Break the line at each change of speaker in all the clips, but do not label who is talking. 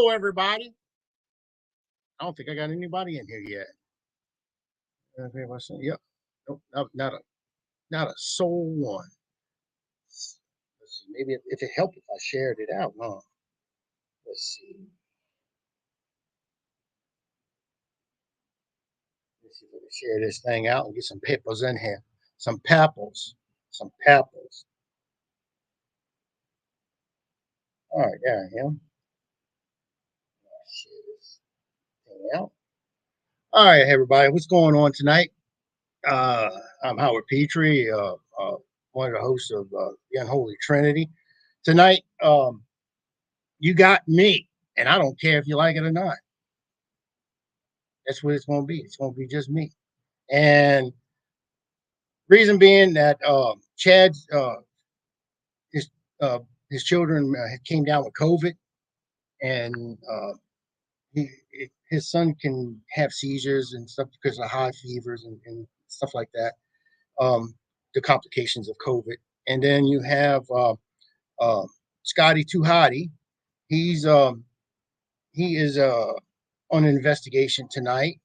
Hello, everybody. I don't think I got anybody in here yet. Yep. Nope, not a soul one. Let's see. Maybe if it helped if I shared it out, huh? Let's see. Let's see if we can share this thing out and get some peppers in here. Some peppers. Some peppers. All right, there I am. Share this thing out. All right, everybody, what's going on tonight? I'm Howard Petrie, one of the hosts of the Unholy Trinity. Tonight, you got me, and I don't care if you like it or not. That's what it's going to be. It's going to be just me. And reason being that Chad, his his children came down with COVID, and his son can have seizures and stuff because of high fevers and stuff like that. The complications of COVID, and then you have Scotty Too Hottie. He is on an investigation tonight,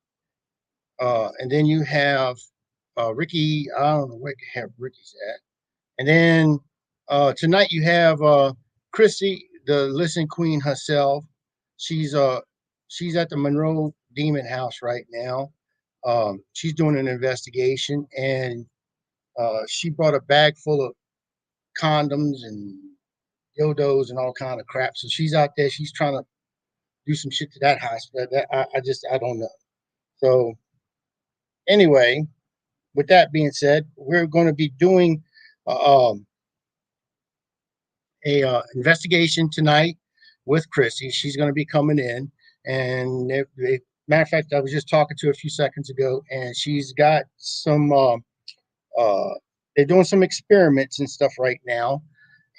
and then you have Ricky. I don't know where Ricky's at, and then tonight you have Chrissy, the Listen Queen herself. She's at the Monroe Demon House right now. She's doing an investigation, and she brought a bag full of condoms and dildos and all kind of crap. So she's out there. She's trying to do some shit to that house. But I don't know. So anyway, with that being said, we're going to be doing a investigation tonight with Chrissy. She's going to be coming in, and matter of fact, I was just talking to her a few seconds ago, and she's got some. They're doing some experiments and stuff right now,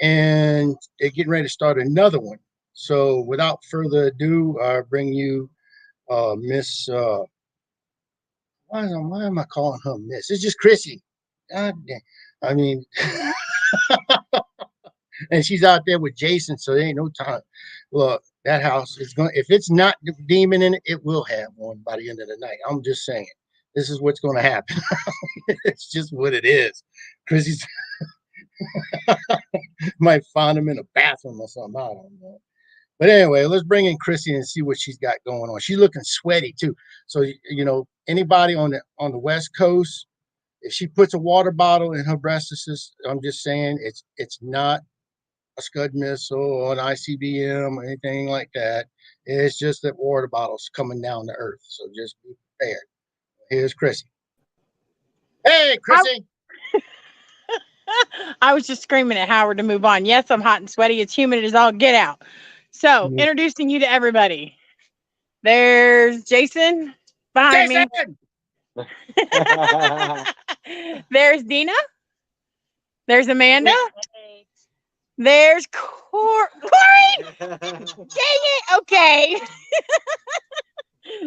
and they're getting ready to start another one. So, without further ado, I bring you Miss. Why am I calling her Miss? It's just Chrissy. God damn. I mean, and she's out there with Jason, so there ain't no time. Look, that house is going. If it's not the demon in it, it will have one by the end of the night. I'm just saying. This is what's going to happen. It's just what it is. Chrissy's might find him in a bathroom or something. I don't know. But anyway, let's bring in Chrissy and see what she's got going on. She's looking sweaty too. So anybody on the West Coast, if she puts a water bottle in her breast, I'm just saying it's not a Scud missile or an ICBM or anything like that. It's just that water bottles coming down to earth. So just be prepared. Here's Chrissy. Hey, Chrissy.
I was just screaming at Howard to move on. Yes, I'm hot and sweaty. It's humid as all get out. So, introducing you to everybody. There's Jason behind me. There's Dina. There's Amanda. There's Corey. Dang it. Okay.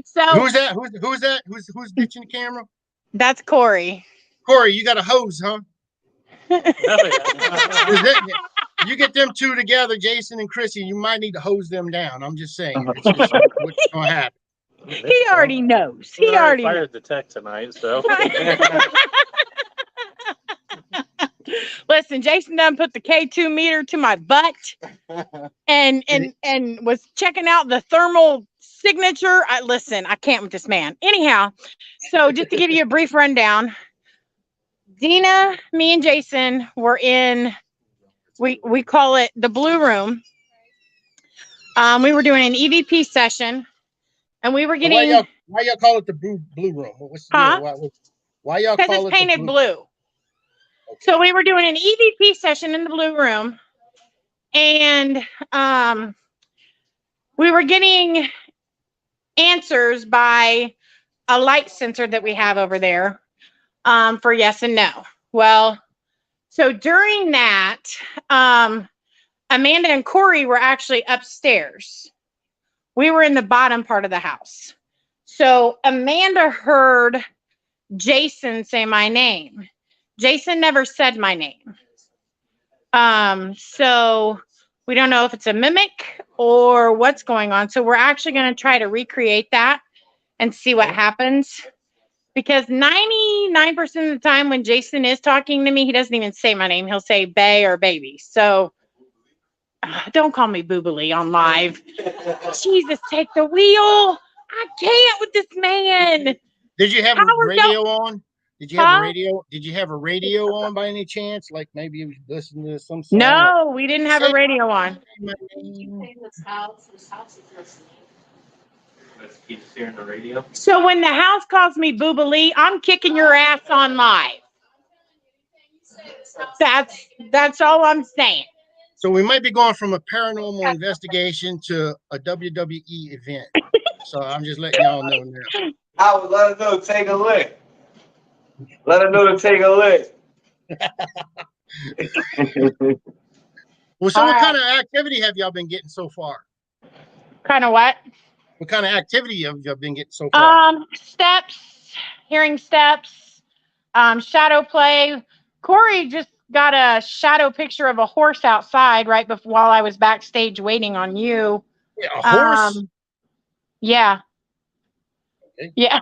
So
who's that? Who's that? Who's ditching the camera?
That's Corey.
Corey, you got a hose, huh? You get them two together, Jason and Chrissy, you might need to hose them down. I'm just saying. It's just what's going to happen.
He already knows. He already
fired the tech tonight, so.
Listen, Jason done put the K2 meter to my butt and was checking out the thermal signature. I can't with this man. Anyhow, so just to give you a brief rundown, Dina, me and Jason were in, we call it the Blue Room. We were doing an EVP session, and we were getting.
Why y'all call it the Blue Room? What's the deal? Why y'all call it?
Because it's painted blue. Okay. So we were doing an EVP session in the Blue Room, and we were getting answers by a light sensor that we have over there. For yes and no. Well, so during that, Amanda and Corey were actually upstairs. We were in the bottom part of the house. So Amanda heard Jason say my name. Jason never said my name. So We don't know if it's a mimic or what's going on. So we're actually going to try to recreate that and see what happens. Because 99% of the time when Jason is talking to me, he doesn't even say my name. He'll say Bay or baby. So don't call me Boobily on live. Jesus, take the wheel. I can't with this man.
Did you have a
Howard,
radio on? Did you have a
Huh?
radio? Did you have a radio on by any chance? Like maybe you listened to some song?
No, we didn't have a radio on.
Let's keep hearing the radio.
So when the house calls me Boobily, I'm kicking your ass on live. That's all I'm saying.
So we might be going from a paranormal investigation to a WWE event. So I'm just letting y'all know now.
I would let her know to take a lick. Let her know to take a lick.
Well, so
All
what
right.
kind of activity have y'all been getting so far?
Kind of what?
What kind of activity have y'all been getting so far?
Steps, hearing steps, shadow play. Corey just got a shadow picture of a horse outside right before while I was backstage waiting on you.
Yeah, a horse?
Yeah.
Okay.
Yeah.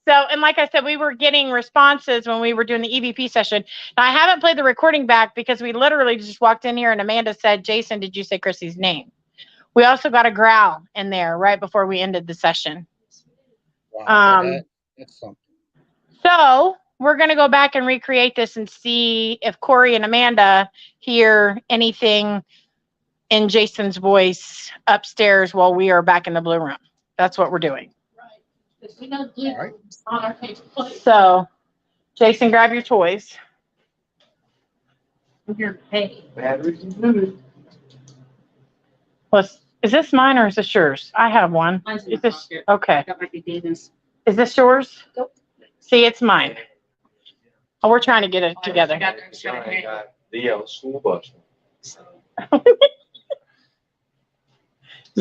So, and like I said, we were getting responses when we were doing the EVP session. Now, I haven't played the recording back because we literally just walked in here and Amanda said, Jason, did you say Chrissy's name? We also got a growl in there right before we ended the session.
Wow, that's something.
So we're going to go back and recreate this and see if Corey and Amanda hear anything in Jason's voice upstairs while we are back in the blue room. That's what we're doing.
All right.
So, Jason, grab your toys.
Hey.
Is this mine or is this yours? I have one. Is this okay?
That might be David's.
Is this yours?
Nope.
See, it's mine. Oh, we're trying to get it together.
The yellow school bus.
So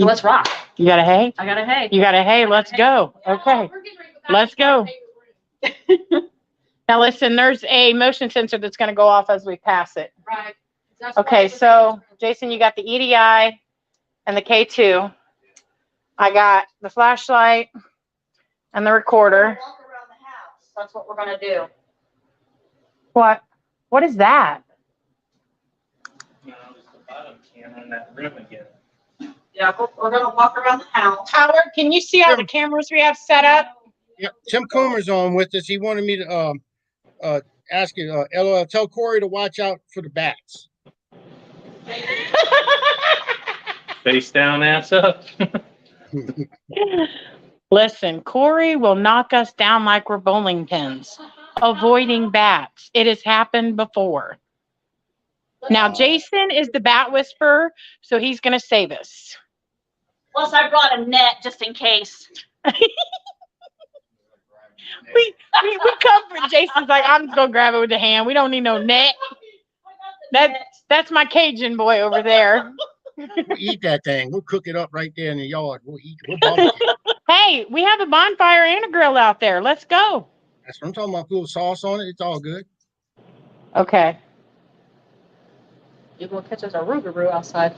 let's rock.
You got a hay?
I got a hay.
You got a hay? Let's go. Okay. Let's go. Now listen, there's a motion sensor that's going to go off as we pass it.
Right.
Okay, so Jason, you got the EDI and the K2. I got the flashlight and the recorder.
Walk around the house. That's what we're gonna do.
What? What is that?
No, it's the bottom camera in that room again.
Yeah, we're gonna walk around the house.
Howard, can you see all the cameras we have set up?
Yeah, Tim Coomer's on with us. He wanted me to ask you, LOL, tell Corey to watch out for the bats.
Face down, ass up.
Listen, Corey will knock us down like we're bowling pins, avoiding bats. It has happened before. Now, Jason is the bat whisperer, so he's going to save us.
Plus, I brought a net just in case.
We come for Jason's like, I'm just going to grab it with the hand. We don't need no net. That's my Cajun boy over there.
We'll eat that thing. We'll cook it up right there in the yard. We'll eat. We'll barbecue.
Hey, we have a bonfire and a grill out there. Let's go.
That's what I'm talking about. Put a little sauce on it. It's all good.
Okay.
You're gonna catch us a rougarou outside.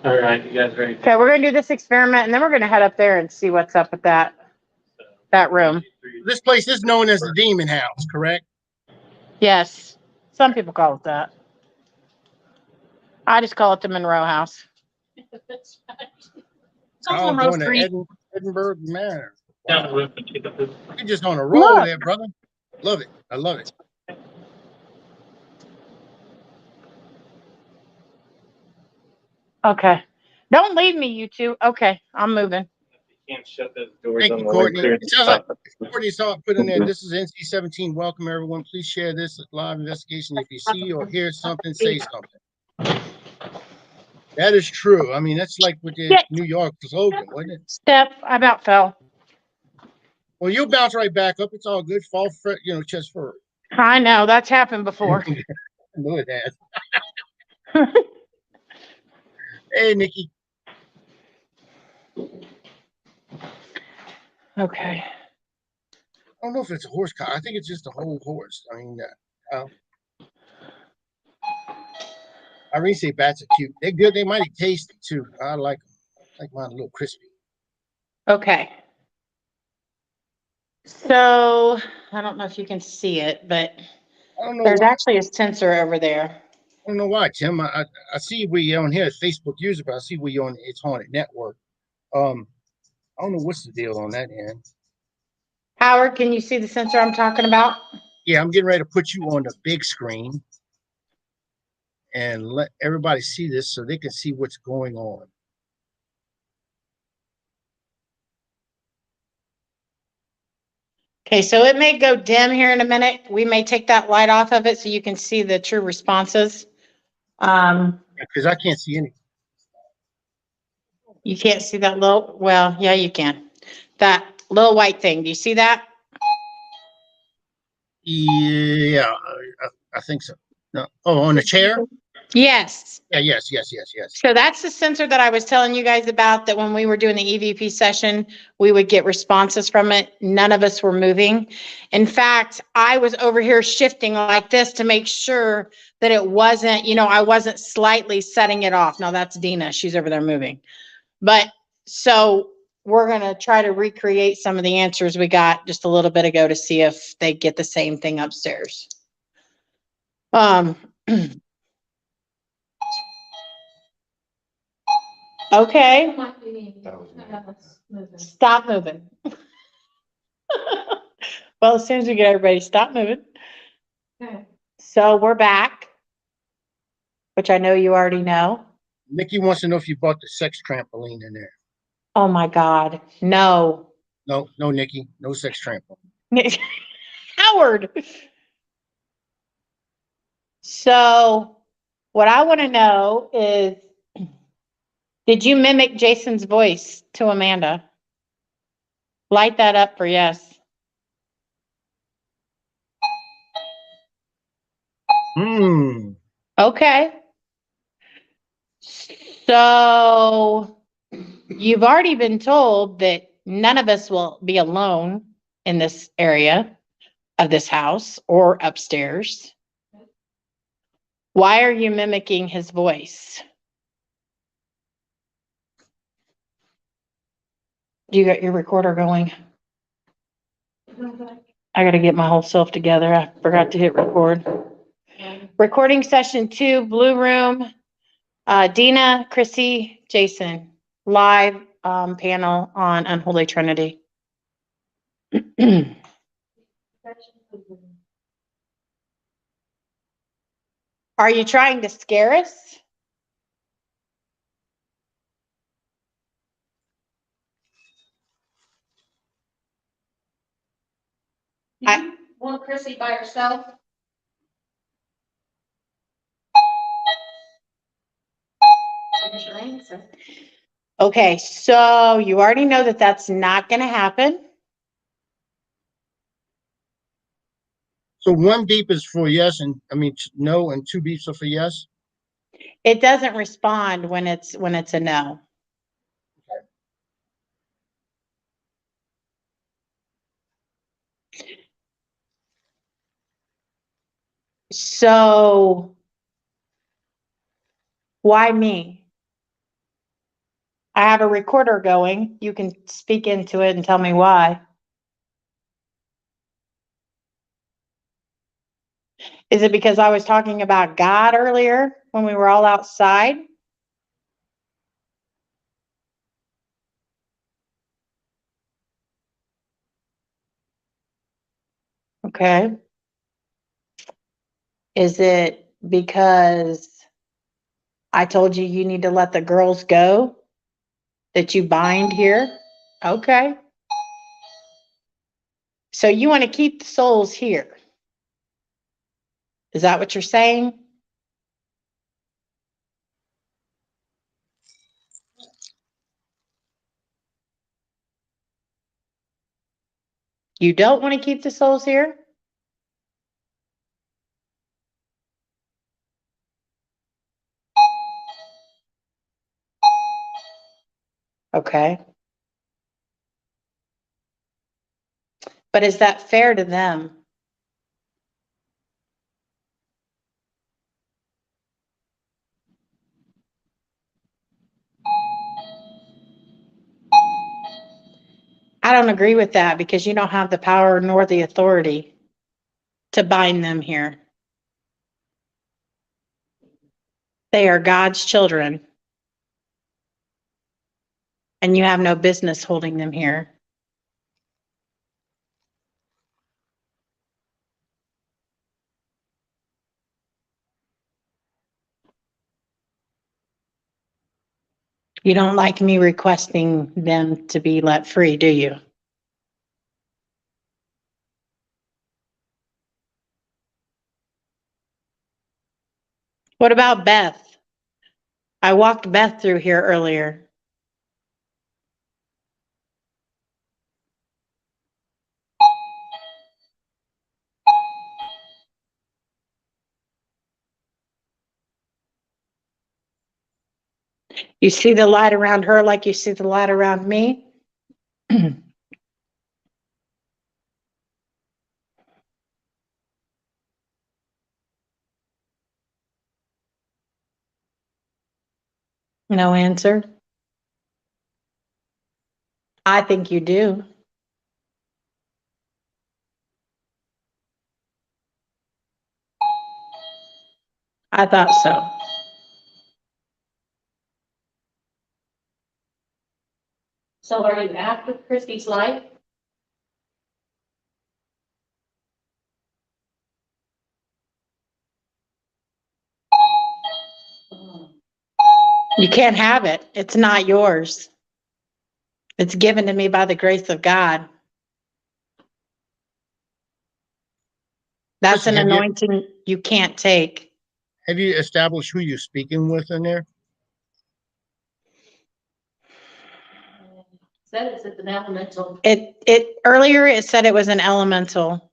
All right, you guys ready?
Okay, we're going to do this experiment, and then we're going to head up there and see what's up with that room.
This place is known as the Demon House, correct?
Yes. Some people call it that. I just call it the Monroe House.
It's also
Going
Monroe
to
Street.
Edinburgh Manor.
Down the roof and take a poop.
You're just on a roll
Look.
there, brother. Love it. I love it.
Okay. Don't leave me, you two. Okay, I'm moving.
You can't shut those doors
Thank
on
you,
the way
Courtney.
clear.
It sounds like Courtney saw it put in there. This is NC-17. Welcome, everyone. Please share this live investigation. If you see or hear something, say something. That is true. I mean, that's like with the New York slogan, wasn't it?
Steph, I about fell.
Well, you'll bounce right back up. It's all good. Fall, chest forward.
I know. That's happened before.
I know it has. Hey, Nikki.
Okay.
I don't know if it's a horse car. I think it's just a whole horse. I mean, I really say bats are cute. They're good. They mighty tasty too. I like them. Like mine a little crispy.
Okay. So I don't know if you can see it, but
I don't know
there's
why.
actually a sensor over there.
I don't know why, Tim. I see where you're on here, Facebook user, but I see where you're on It's Haunted Network. I don't know what's the deal on that end.
Howard, can you see the sensor I'm talking about?
Yeah, I'm getting ready to put you on the big screen and let everybody see this so they can see what's going on.
Okay, so it may go dim here in a minute. We may take that light off of it so you can see the true responses.
Because I can't see any.
You can't see that little, well, yeah, you can. That little white thing, do you see that?
Yeah, I think so. No. Oh, on the chair?
Yes.
Yeah, yes.
So that's the sensor that I was telling you guys about, that when we were doing the EVP session, we would get responses from it. None of us were moving. In fact, I was over here shifting like this to make sure that it wasn't, I wasn't slightly setting it off. Now that's Dina. She's over there moving. But so we're going to try to recreate some of the answers we got just a little bit ago to see if they get the same thing upstairs. Okay. Stop moving. Well, as soon as we get everybody, stop moving.
Okay.
So we're back, which I know you already know.
Nikki wants to know if you bought the sex trampoline in there.
Oh my God, no.
No, Nikki, no sex trampoline.
Howard. So what I want to know is, did you mimic Jason's voice to Amanda? Light that up for yes. Okay. So you've already been told that none of us will be alone in this area of this house or upstairs. Why are you mimicking his voice? You got your recorder going? I got to get my whole self together. I forgot to hit record. Recording session 2, Blue Room. Dina, Chrissy, Jason, live panel on Unholy Trinity. Are you trying to scare us? I
Want Chrissy by herself?
Okay, so you already know that that's not going to happen.
So one beep is for yes, and no, and two beeps are for yes.
It doesn't respond when it's a no. So why me? I have a recorder going. You can speak into it and tell me why. Is it because I was talking about God earlier when we were all outside? Okay. Is it because I told you you need to let the girls go that you bind here? Okay. So you want to keep the souls here. Is that what you're saying? You don't want to keep the souls here? Okay. But is that fair to them? I don't agree with that because you don't have the power nor the authority to bind them here. They are God's children. And you have no business holding them here. You don't like me requesting them to be let free, do you? What about Beth? I walked Beth through here earlier. You see the light around her like you see the light around me? No answer. I think you do. I thought so.
So are you after Christy's life?
You can't have it. It's not yours. It's given to me by the grace of God. That's
Chrissy,
an anointing you can't take.
have you established who you're speaking with in there?
Said it's an elemental.
It earlier it said it was an elemental.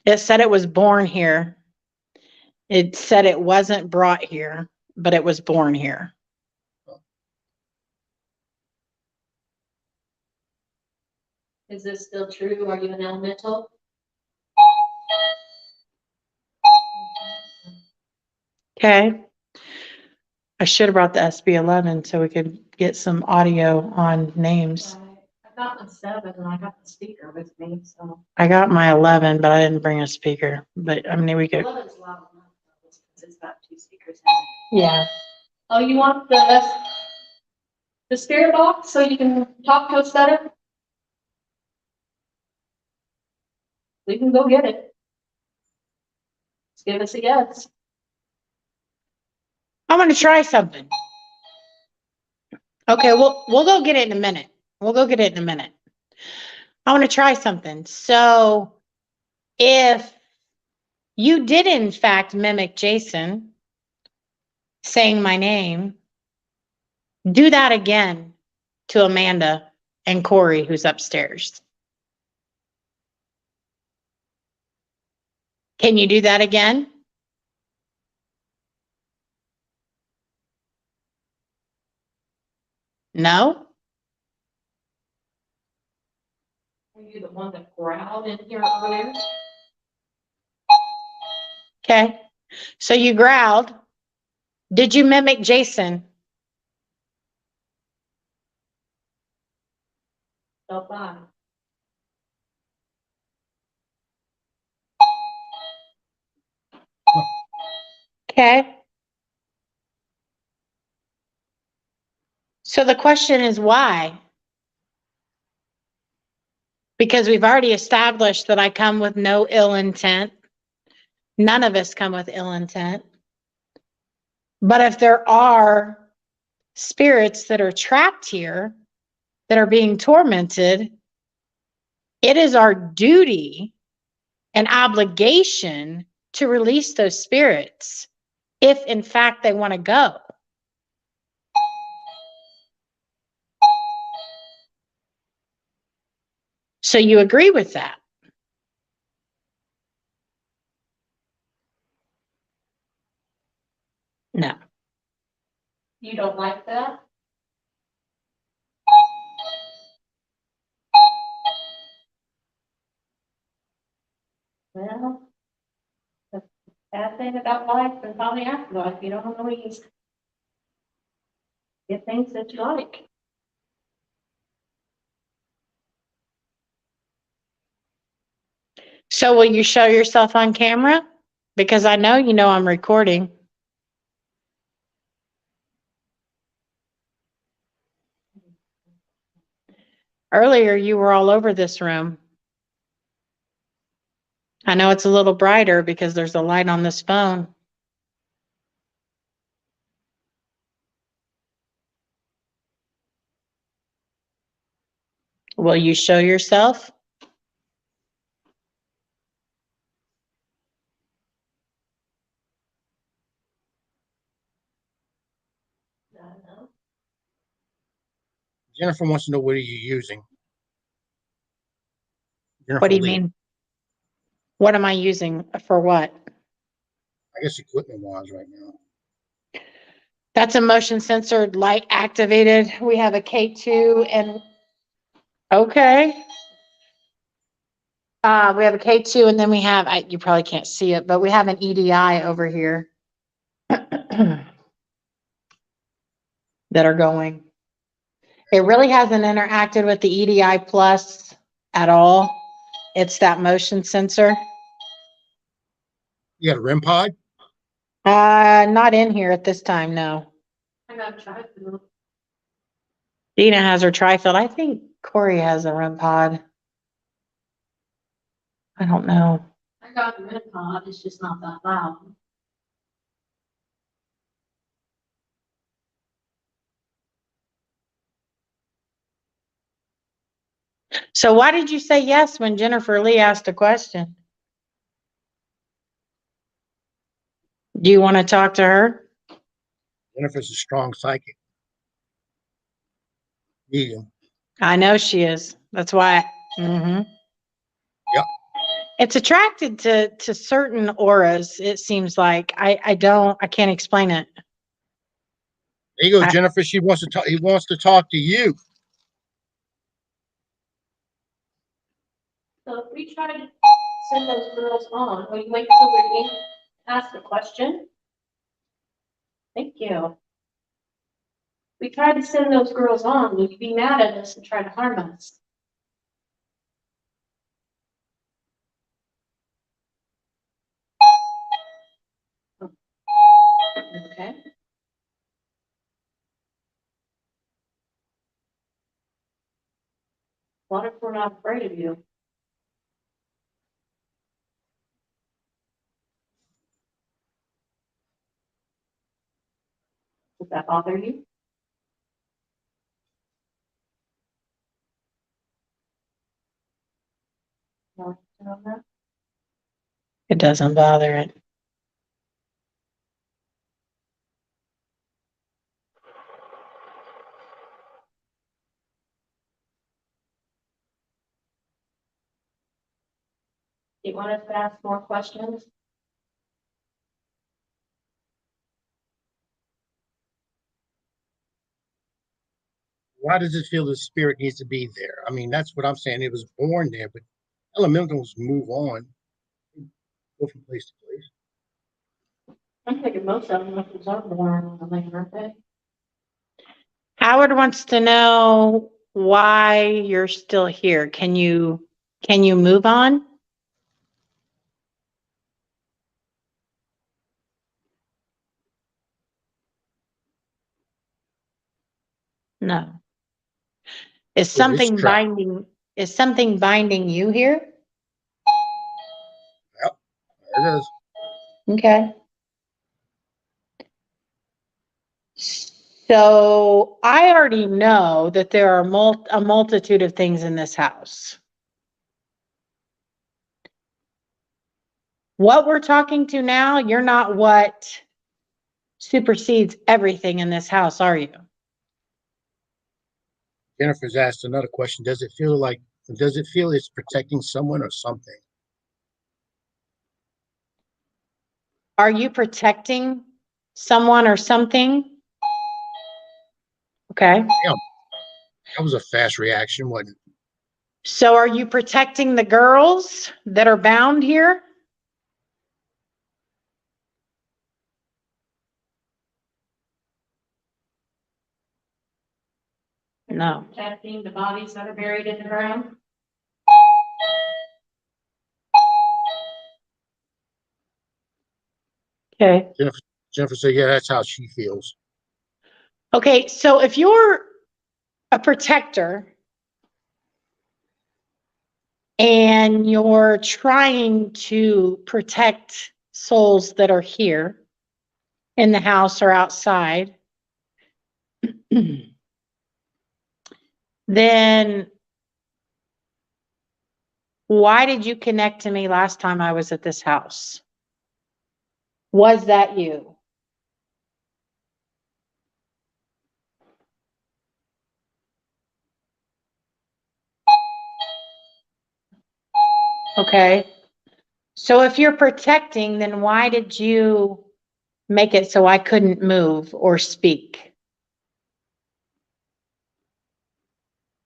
It said it was born here. It said it wasn't brought here, but it was born here.
Is this still true? Are you an elemental?
Okay. I should have brought the SB11 so we could get some audio on names.
I got my 7 and I got the speaker with me, so.
I got my 11, but I didn't bring a speaker. But I mean, we could.
11's loud enough, because it's got 2 speakers in it.
Yeah.
Oh, you want the spirit box so you can talk to us better? We can go get it. Just give us a yes.
I'm going to try something. Okay, we'll go get it in a minute. We'll go get it in a minute. I want to try something. So if you did in fact mimic Jason saying my name, do that again to Amanda and Corey, who's upstairs. Can you do that again? No?
Are you the one that growled in here earlier?
Okay. So you growled. Did you mimic Jason?
So fine.
Okay. So the question is why? Because we've already established that I come with no ill intent. None of us come with ill intent. But if there are spirits that are trapped here, that are being tormented, it is our duty and obligation to release those spirits if in fact they want to go. So you agree with that? No.
You don't like that? Well, the bad thing about life and probably afterlife, you don't always get things that you like.
So will you show yourself on camera? Because I know you know I'm recording. Earlier, you were all over this room. I know it's a little brighter because there's a light on this phone. Will you show yourself?
Jennifer wants to know what are you using. Jennifer
What do you
Lee.
mean? What am I using for what?
I guess equipment wise right now.
That's a motion censored light activated. We have a K2 and okay. We have a K2 and then we have, you probably can't see it, but we have an EDI over here that are going. It really hasn't interacted with the EDI plus at all. It's that motion sensor.
You got a REM pod?
Not in here at this time, no.
I got tri-field.
Dina has her tri-field. I think Corey has a REM pod. I don't know.
I got the red pod, it's just not that loud.
So why did you say yes when Jennifer Lee asked a question? Do you want to talk to her?
Jennifer's a strong psychic. Medium.
I know she is. That's why.
Yep.
It's attracted to certain auras. It seems like I can't explain it.
There you go, Jennifer. She wants to talk. He wants to talk to you.
So if we try to send those girls on, will you wait till we're in, ask the question? Thank you. We tried to send those girls on, will you be mad at us and try to harm us? Okay. What if we're not afraid of you? Does that bother you? No, no, no.
It doesn't bother it.
Do you want us to ask more questions?
Why does it feel the spirit needs to be there? I mean, that's what I'm saying. It was born there, but elementals move on, go from place to place.
I'm thinking most of them are born on the land, aren't they?
Howard wants to know why you're still here. Can you move on? No. Is
Well, it's
something
trapped.
binding you here?
Yep, there it is.
Okay. So I already know that there are a multitude of things in this house. What we're talking to now, you're not what supersedes everything in this house, are you?
Jennifer's asked another question. Does it feel it's protecting someone or something?
Are you protecting someone or something? Okay.
Damn, that was a fast reaction, wasn't it?
So are you protecting the girls that are bound here? No.
Protecting the bodies that are buried in the ground?
Okay.
Jennifer said, yeah, that's how she feels.
Okay, so if you're a protector and you're trying to protect souls that are here in the house or outside, then why did you connect to me last time I was at this house? Was that you? Okay. So if you're protecting, then why did you make it so I couldn't move or speak?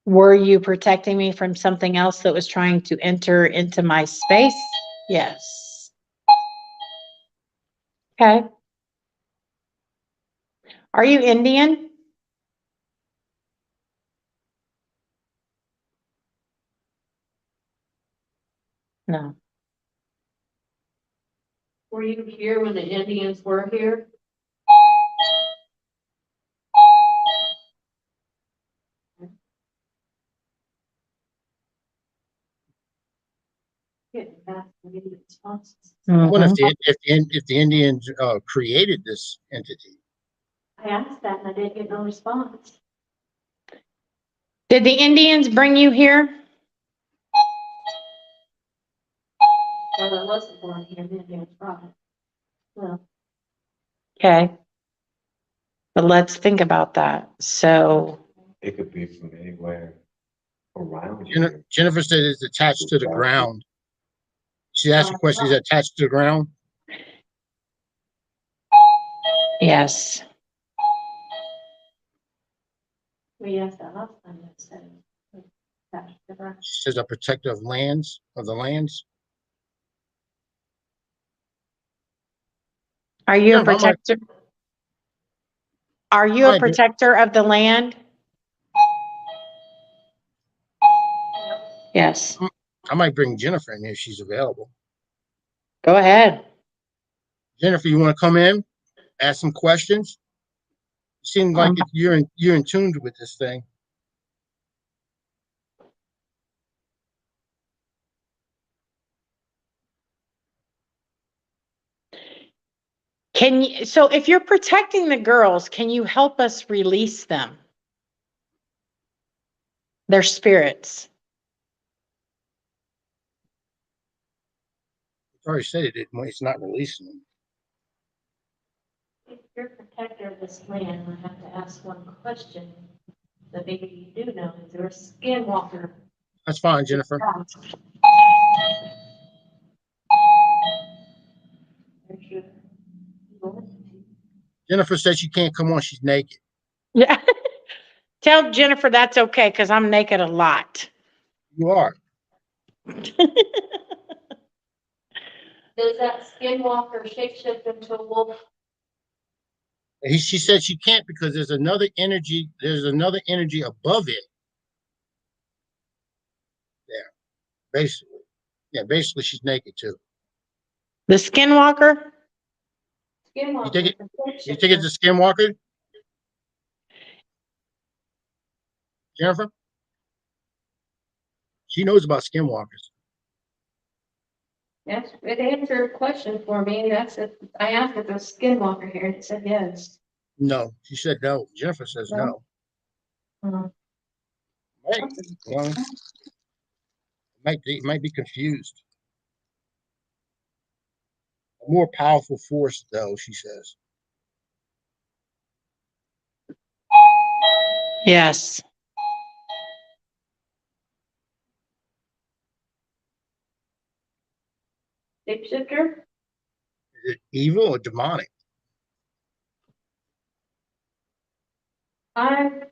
Were you protecting me from something else that was trying to enter into my space? Yes. Okay. Are you Indian? No.
Were you here when the Indians were here? Getting back to the responses.
I wonder
Mhm.
if the Indians created this entity.
I asked that and I didn't get no response.
Did the Indians bring you here?
Well, I wasn't born here, the Indians brought it. Well,
Okay. But let's think about that. So,
It could be from anywhere around
Jennifer,
here.
Jennifer said it's attached to the ground. She asked a question, is it attached to the ground?
yes.
we asked that last time, it said. That's the right.
She says a protector of lands, of the lands.
Are you
Yeah,
a
I might-
protector? Are you a
might be.
protector of the land? Yes.
I might bring Jennifer in if she's available.
Go ahead.
Jennifer, you want to come in, ask some questions? You seem like you're in tune with this thing.
Can you, so if you're protecting the girls, can you help us release them? Their spirits.
I already said it's not releasing them.
If you're a protector of this land, I have to ask one question. That maybe you do know, is there a skinwalker?
That's fine, Jennifer. Jennifer said she can't come on. She's naked.
Yeah. Tell Jennifer that's okay because I'm naked a lot.
You are.
Does that skinwalker shapeshift into a wolf?
She said she can't because there's another energy. There's another energy above it. There, basically. Yeah, basically she's naked too.
The skinwalker?
Skinwalker.
You think it's a skinwalker? Jennifer? She knows about skinwalkers.
Yes, it answered a question for me. That's it. I asked if there's a skinwalker here and it said yes.
No, she said no. Jennifer says no.
Mhm.
Right. Well, might be confused. A more powerful force, though, she says.
Yes.
Shapeshifter?
Is it evil or demonic?
I've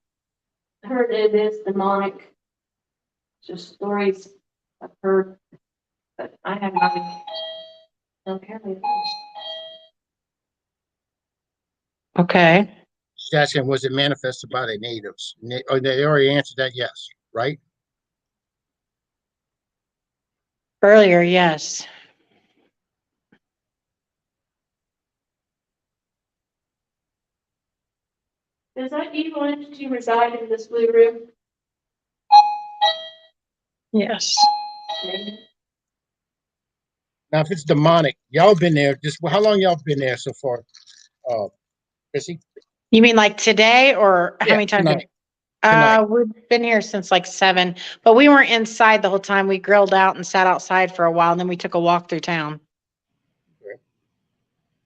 heard it is demonic. Just stories I've heard, but I have not. Okay.
Okay.
She's asking, was it manifested by the natives? Or they already answered that yes, right?
Earlier, yes.
Does that evil entity reside in this blue room?
Yes.
Okay.
Now, if it's demonic, y'all been there. Just how long y'all been there so far, Chrissy?
You mean like today or how
Yeah,
many times?
tonight. Tonight.
We've been here since like 7, but we weren't inside the whole time. We grilled out and sat outside for a while, and then we took a walk through town.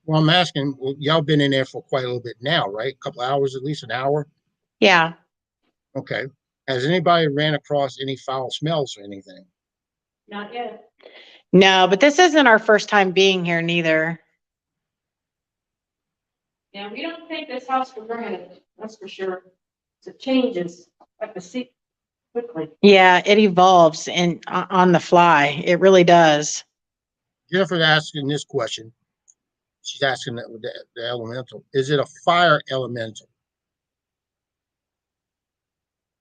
Well, I'm asking. Well, y'all been in there for quite a little bit now, right? A couple hours, at least an hour.
Yeah.
Okay. Has anybody ran across any foul smells or anything?
Not yet.
No, but this isn't our first time being here neither.
Yeah, we don't take this house for granted, that's for sure. It changes like the sea quickly.
Yeah, it evolves on the fly. It really does.
Jennifer's asking this question. She's asking the elemental. Is it a fire elemental?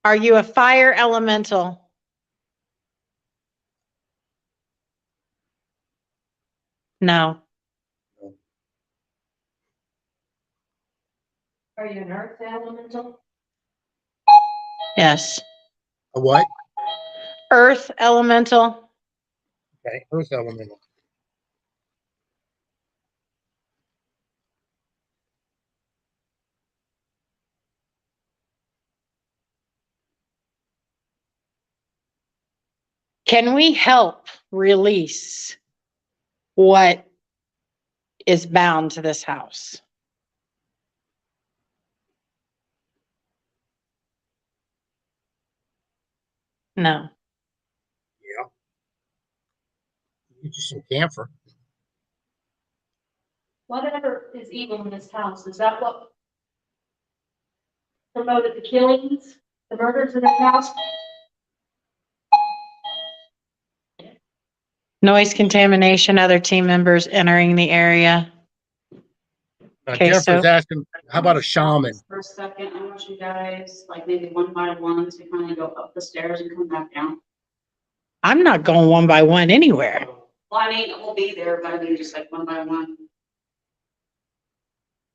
Are you a fire elemental? No.
Are you an earth elemental?
Yes.
A what?
Earth elemental.
Okay, earth elemental.
Can we help release what is bound to this house? No.
Yeah. Get you some camphor.
Whatever is evil in this house, is that what promoted the killings, the murders in the house?
Noise contamination, other team members entering the area. Okay,
Jennifer's
so
asking, how about a shaman?
For a second, I want you guys, like maybe one by one, to kind of go up the stairs and come back down.
I'm not going one by one anywhere.
Well, I mean, we'll be there, but I mean, just like one by one.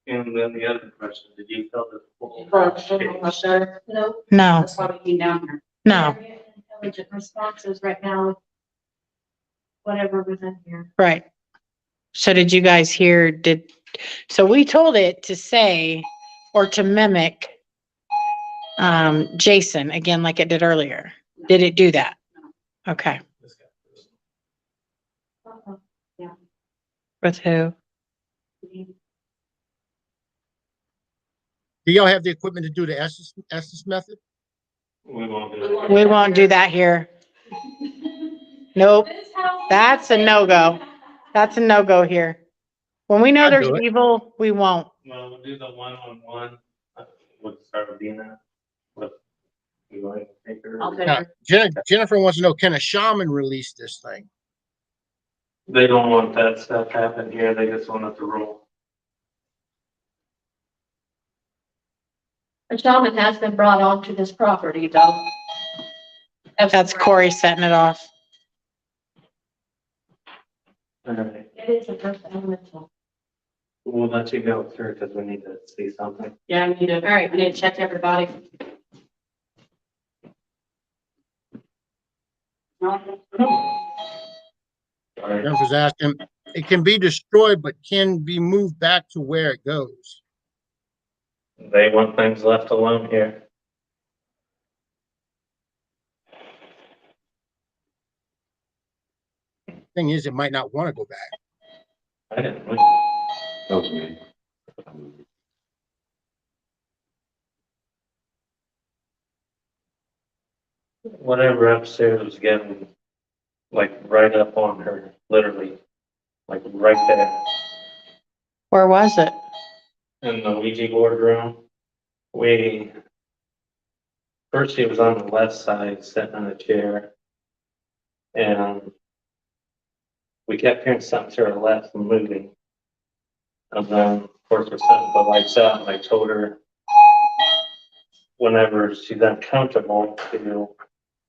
And then the other question, did you tell the full?
No,
No,
that's why we came down here.
no,
We're getting intelligent responses right now. Whatever was in here.
right. So did you guys hear, so we told it to say or to mimic Jason again, like it did earlier. Did it do that? Okay.
Uh-huh.
With who?
Do y'all have the equipment to do the Estes method?
We won't do it.
We won't do that here. Nope.
This house-
That's a no-go. That's a no-go here. When we know
I'll
there's
do it.
evil, we won't.
Well, we'll do the one-on-one, we'll start with Dina. With, you want to take her?
I'll take
Now,
her.
Jennifer wants to know, can a shaman release this thing?
They don't want that stuff happen here, they just want it to roll.
A shaman has been brought onto this property though.
That's Corey setting it off.
Alright,
It is a earth elemental.
we'll let you go through because we need to see something.
Yeah, we need to, all right, we need to check everybody. No?
Alright,
Jennifer's asking, it can be destroyed, but can be moved back to where it goes.
they want things left alone here.
Thing is, it might not want to go back.
I didn't win.
That was me.
Whatever upstairs was getting, like, right up on her, literally, like, right there.
Where was it?
In the Ouija board room. First she was on the left side, sitting on a chair. And we kept hearing something to her left moving. And then, of course, we're setting the lights out, and I told her whenever she's uncomfortable to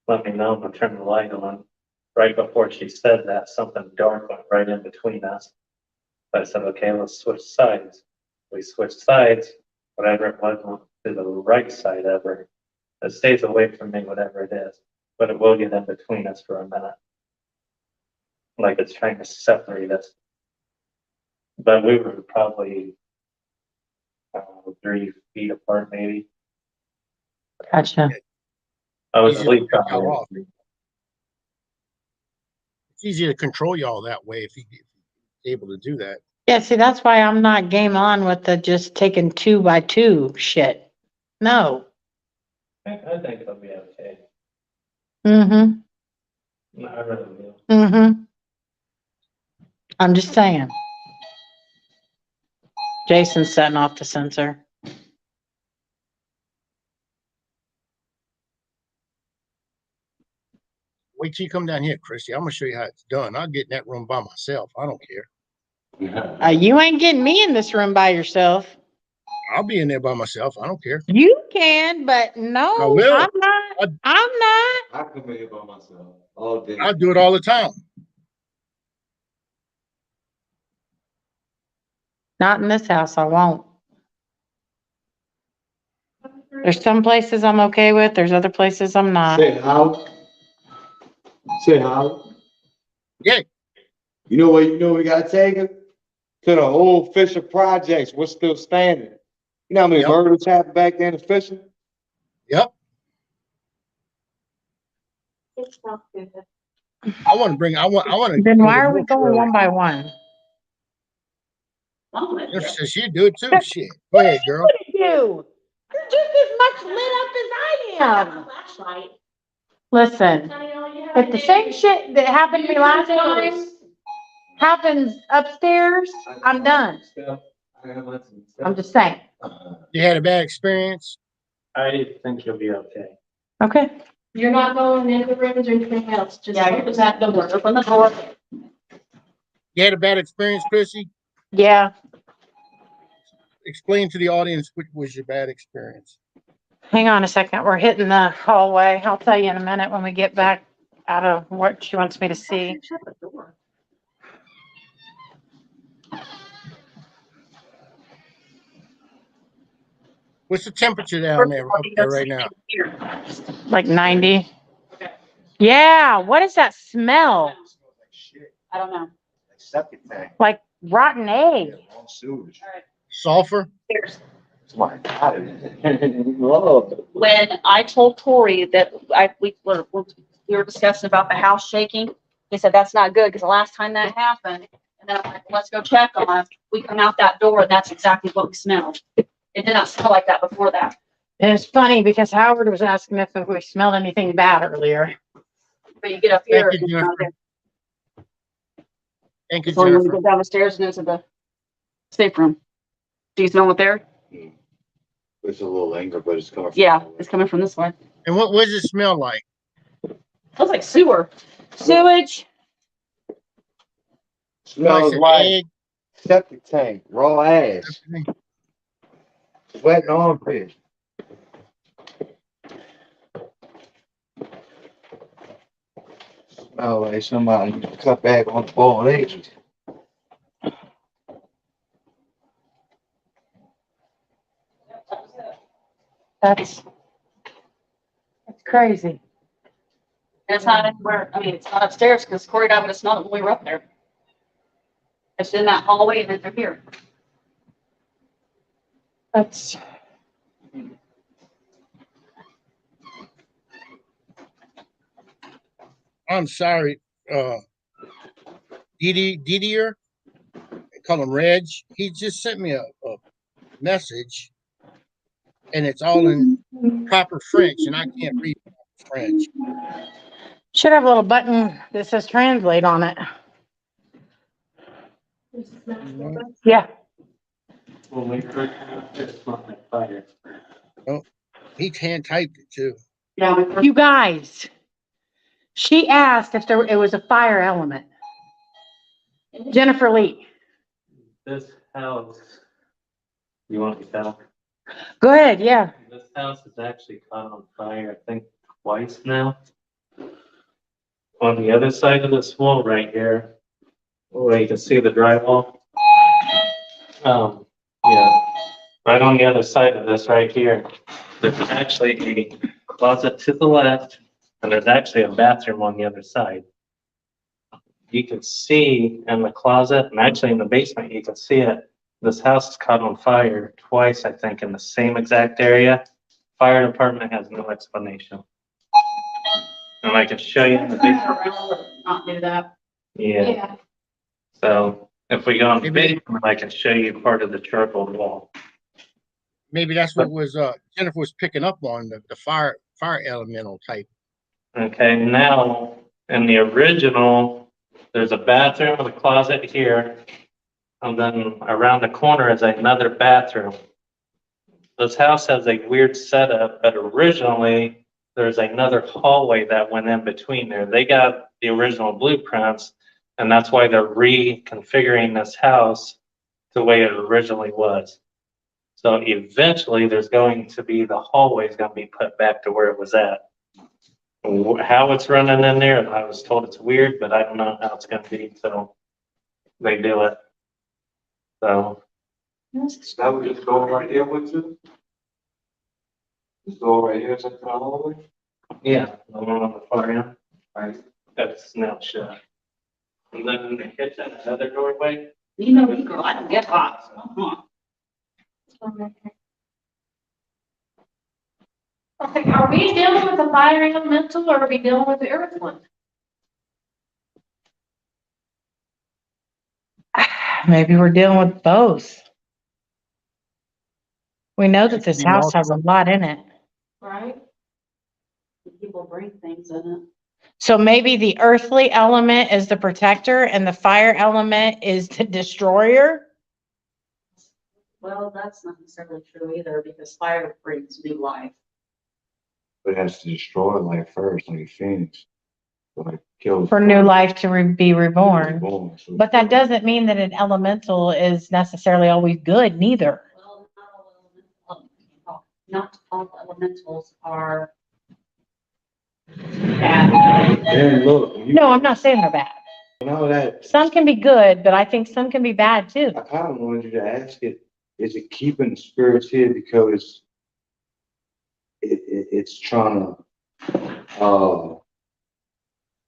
let me know and turn the light on. Right before she said that, something dark went right in between us. I said, okay, let's switch sides. We switched sides, whatever it was to the right side of her. It stays away from me, whatever it is, but it will get in between us for a minute. Like it's trying to separate us. But we were probably 3 feet apart, maybe.
Gotcha.
I was
Easy
at
to
least
pick y'all
probably.
off. It's easy to control y'all that way if he's able to do that.
Yeah, see, that's why I'm not game on with the just taking 2 by 2 shit. No.
I think it'll be okay.
Mm-hmm.
No, I really do.
Mm-hmm. I'm just saying. Jason's setting off the sensor.
Wait till you come down here, Christy. I'm gonna show you how it's done. I'll get in that room by myself. I don't care.
You ain't getting me in this room by yourself.
I'll be in there by myself. I don't care.
You can, but no,
I will.
I'm not. I'm not.
I come in here by myself all day.
I do it all the time.
Not in this house, I won't. There's some places I'm okay with, there's other places I'm not.
Say how? Say how?
Yeah.
You know what we gotta take him? To the old Fisher projects, what's still standing. You know how many
Yep.
murders happened back then in Fisher?
Yep.
It's not good.
I want to.
Then why are we going one by one?
If she do it too, shit. Go ahead, girl.
What do you do? You're just as much lit up as I am.
Flashlight.
Listen, if the same shit that happened to me last time happens upstairs, I'm done. I'm just saying.
You had a bad experience.
I think you'll be okay.
Okay.
You're not going in the rooms or anything else, just open that door, open the door.
You had a bad experience, Chrissy.
Yeah.
Explain to the audience what was your bad experience.
Hang on a second. We're hitting the hallway. I'll tell you in a minute when we get back out of what she wants me to see.
Shut the door.
What's the temperature down there up there right now?
Like 90. Yeah. What is that smell?
I don't know.
Septic tank.
Like rotten egg.
Wrong sewage.
Sulfur.
Whoa.
When I told Tori that we were discussing about the house shaking, he said, that's not good, because the last time that happened, and then I'm like, let's go check on it. We come out that door, and that's exactly what we smelled. It did not smell like that before that.
And it's funny because Howard was asking if we smelled anything bad earlier.
But you get up here.
Thank you,
and it's not
Jennifer.
there.
Thank you,
So when you
Jennifer.
go down the stairs and into the safe room. Do you smell it there?
It's a little anger, but it's coming from.
Yeah, it's coming from this way.
And what does it smell like?
Smells like sewer.
Sewage.
Smells
Like
like
egg.
septic tank, raw ass, wet and armpit. Smell like somebody cut back on the boiled eggs.
That's crazy.
And it's not anywhere, I mean, it's not upstairs, because Corey and I would have smelled it when we were up there. It's in that hallway and then they're here.
That's.
I'm sorry, Didier, call him Reg. He just sent me a message, and it's all in proper French, and I can't read French.
Should have a little button that says translate on it. Yeah.
When we first got there, it smelled like fire.
He hand typed it too.
Yeah.
You guys, she asked if it was a fire element. Jennifer Lee.
This house, you want me to tell?
Go ahead, yeah.
This house has actually caught on fire, I think, twice now. On the other side of this wall right here, where you can see the drywall. Yeah, right on the other side of this right here, there's actually a closet to the left, and there's actually a bathroom on the other side. You can see in the closet, and actually in the basement, you can see it. This house is caught on fire twice, I think, in the same exact area. Fire department has no explanation. And I can show you in the basement.
Not do that.
Yeah, so if we go in the
Maybe-
basement, I can show you part of the charcoal wall.
Maybe that's what was Jennifer was picking up on, the fire elemental type.
Okay, now in the original, there's a bathroom and a closet here. And then around the corner is another bathroom. This house has a weird setup, but originally there's another hallway that went in between there. They got the original blueprints, and that's why they're reconfiguring this house the way it originally was. So eventually there's going to be, the hallway is going to be put back to where it was at. How it's running in there, I was told it's weird, but I don't know how it's going to be until they do it. So,
That was just going right here with you? This door right here, is that the hallway?
yeah, the one on the far end, right, that's now shut. And then in the kitchen, another doorway.
You know me, girl, I don't get hot.
Okay, are we dealing with the fire elemental or are we dealing with the earth one?
Maybe we're dealing with both. We know that this
Be
house has a
multiple.
lot in it.
Right?
People bring things in it.
So maybe the earthly element is the protector and the fire element is the destroyer.
Well, that's not necessarily true either, because fire brings new life.
But it has to destroy life first, like a phoenix. Like kills.
For new life to be reborn.
Reborn, so-
But that doesn't mean that an elemental is necessarily always good neither.
Well, not all elementals are bad.
Then look, when you
No, I'm not saying they're bad.
know that,
Some can be good, but I think some can be bad too.
I kind of wanted you to ask it, is it keeping the spirits here because it's trying to,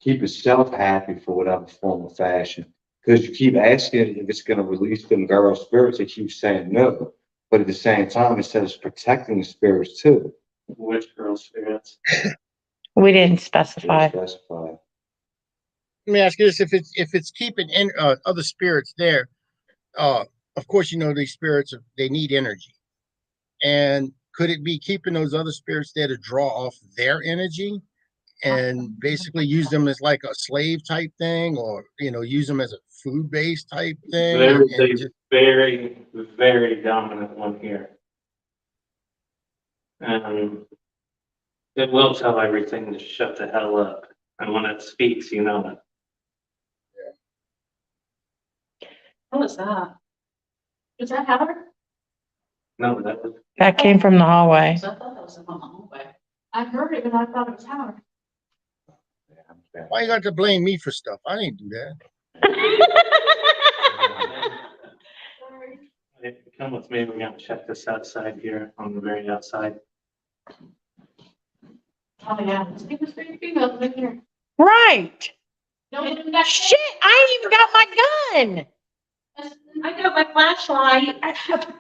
keep itself happy for whatever form of fashion? Because you keep asking if it's gonna release them girl spirits, it keeps saying no. But at the same time, it says protecting the spirits too.
Which girl spirits?
We didn't specify.
Specify.
Let me ask you this: if it's keeping in other spirits there, of course you know these spirits they need energy, and could it be keeping those other spirits there to draw off their energy, and basically use them as like a slave type thing, or use them as a food based type thing?
There's
and
a
just-
very, very dominant one here. And it will tell everything to shut the hell up. And when it speaks, you know it.
What was that?
Is that Howard?
No, that was,
That came from the hallway.
I thought that was on the hallway.
I heard it, but I thought it was Howard.
why you got to blame me for stuff? I didn't do that.
come with me, we're gonna check this outside here on the very outside.
Oh, yeah. It was very female in here.
Right.
No, we didn't got
Shit, I ain't even got my gun.
I got my flashlight.
A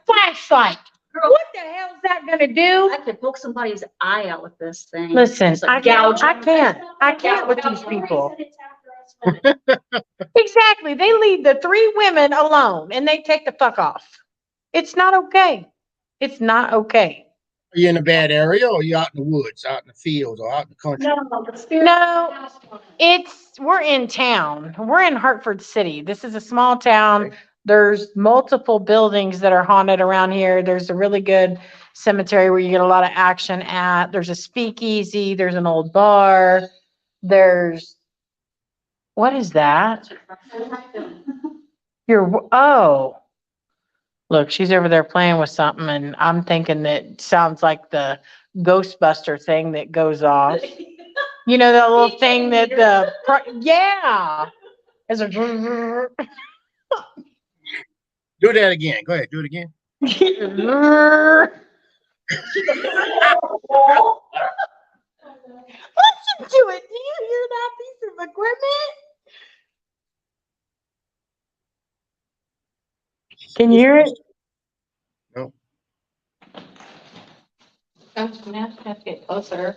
flashlight.
Girl,
What the hell's that gonna do?
I could poke somebody's eye out with this thing.
Listen,
It's
I
like gouging.
I can't with these people.
It's after us, but-
Exactly. They leave the three women alone and they take the fuck off. It's not okay. It's not okay.
Are you in a bad area, or are you out in the woods, out in the fields, or out in the country?
No, the spirit.
No, we're in town. We're in Hartford City. This is a small town.
Okay.
There's multiple buildings that are haunted around here. There's a really good cemetery where you get a lot of action at. There's a speakeasy. There's an old bar. What is that? Oh. Look, she's over there playing with something and I'm thinking that sounds like the Ghostbuster thing that goes off. You know, that little thing that yeah. It's a
Do that again. Go ahead. Do it again.
Do it. Do you hear that piece of equipment? Can you hear it?
No.
I'm just gonna have to get closer.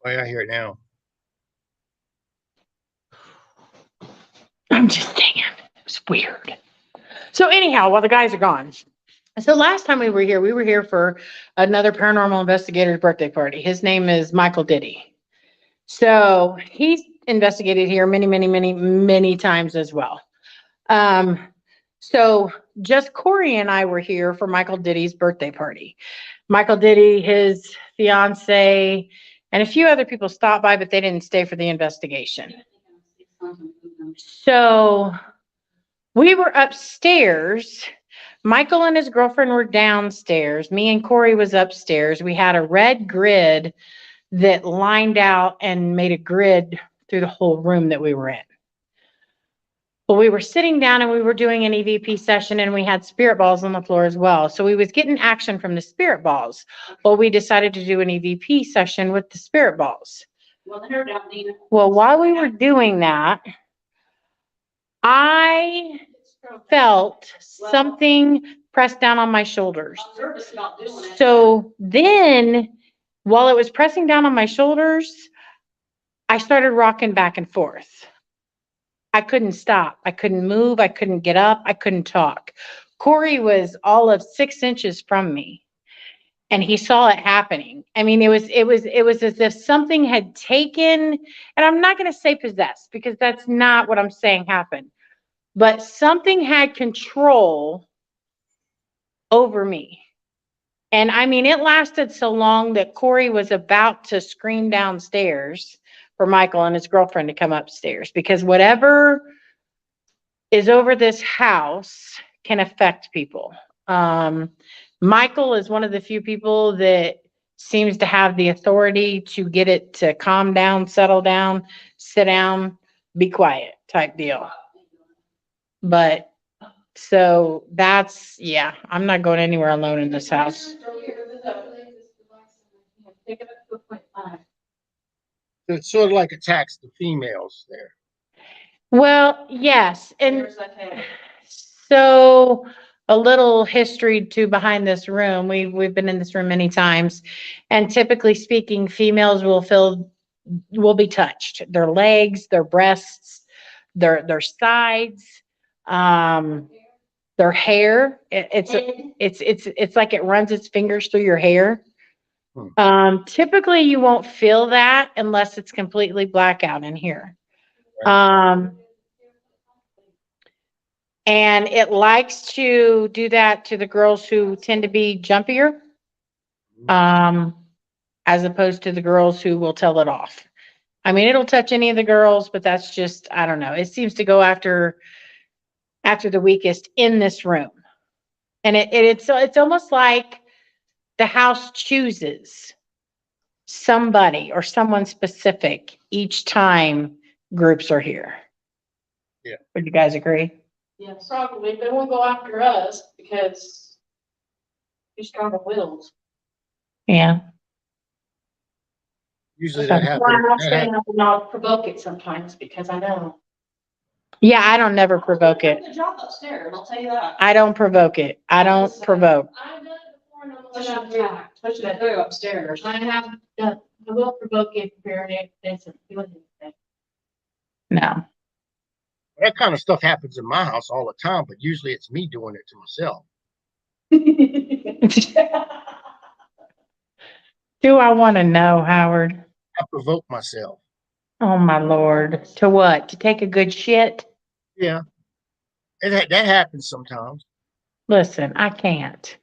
Oh, yeah, I hear it now.
I'm just saying. It's weird. So anyhow, while the guys are gone. So last time we were here for another paranormal investigator's birthday party. His name is Michael Diddy. So he's investigated here many, many, many, many times as well. So just Corey and I were here for Michael Diddy's birthday party. Michael Diddy, his fiance, and a few other people stopped by, but they didn't stay for the investigation. So we were upstairs. Michael and his girlfriend were downstairs. Me and Corey was upstairs. We had a red grid that lined out and made a grid through the whole room that we were in. Well, we were sitting down and we were doing an EVP session and we had spirit balls on the floor as well. So we was getting action from the spirit balls. Well, we decided to do an EVP session with the spirit balls. Well, while we were doing that, I felt something press down on my shoulders. So then, while it was pressing down on my shoulders, I started rocking back and forth. I couldn't stop. I couldn't move. I couldn't get up. I couldn't talk. Corey was all of 6 inches from me and he saw it happening. I mean, it was as if something had taken, and I'm not going to say possessed because that's not what I'm saying happened, but something had control over me. And I mean, it lasted so long that Corey was about to scream downstairs for Michael and his girlfriend to come upstairs because whatever is over this house can affect people. Michael is one of the few people that seems to have the authority to get it to calm down, settle down, sit down, be quiet type deal. But so that's, yeah, I'm not going anywhere alone in this house.
It sort of like attacks the females there.
Well, yes, and so a little history too behind this room. We've been in this room many times, and typically speaking, females will be touched. Their legs, their breasts, their sides, their hair. It's like it runs its fingers through your hair. Typically you won't feel that unless it's completely blackout in here. And it likes to do that to the girls who tend to be jumpier, as opposed to the girls who will tell it off. I mean, it'll touch any of the girls, but that's just, I don't know. It seems to go after the weakest in this room. And it's almost like the house chooses somebody or someone specific each time groups are here.
Yeah.
Would you guys agree?
Yes, probably. They won't go after us because we're stronger wills.
Yeah.
Usually that
That's why I'm not
happens.
staying up and not provoke it sometimes because I know.
Yeah, I don't never provoke it.
Good job upstairs, I'll tell you that.
I don't provoke it. I don't provoke.
I've done it before and I'm attacked, especially that door upstairs. I have done, I will provoke it for it doesn't do anything.
No.
That kind of stuff happens in my house all the time, but usually it's me doing it to myself.
Do I want to know, Howard?
I provoke myself.
Oh my Lord. To what? To take a good shit?
Yeah. That happens sometimes.
Listen, I can't.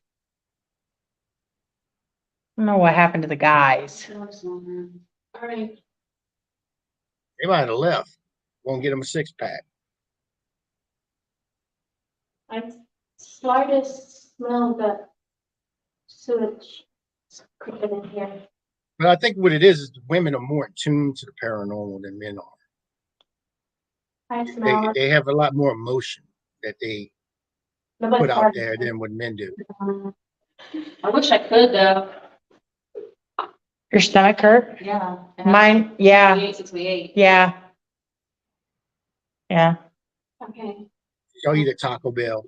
I don't know what happened to the guys.
All right.
They might have left. Won't get them a 6-pack.
I slightest smell the sewage cooking in here.
But I think what it is the women are more in tune to the paranormal than men are.
I smell it.
They have a lot more emotion that they
Nobody
put out
farted.
there than what men do.
I wish I could though.
Your stomach hurt?
Yeah.
Mine, yeah,
68.
yeah. Yeah.
Okay.
Y'all eat at Taco Bell.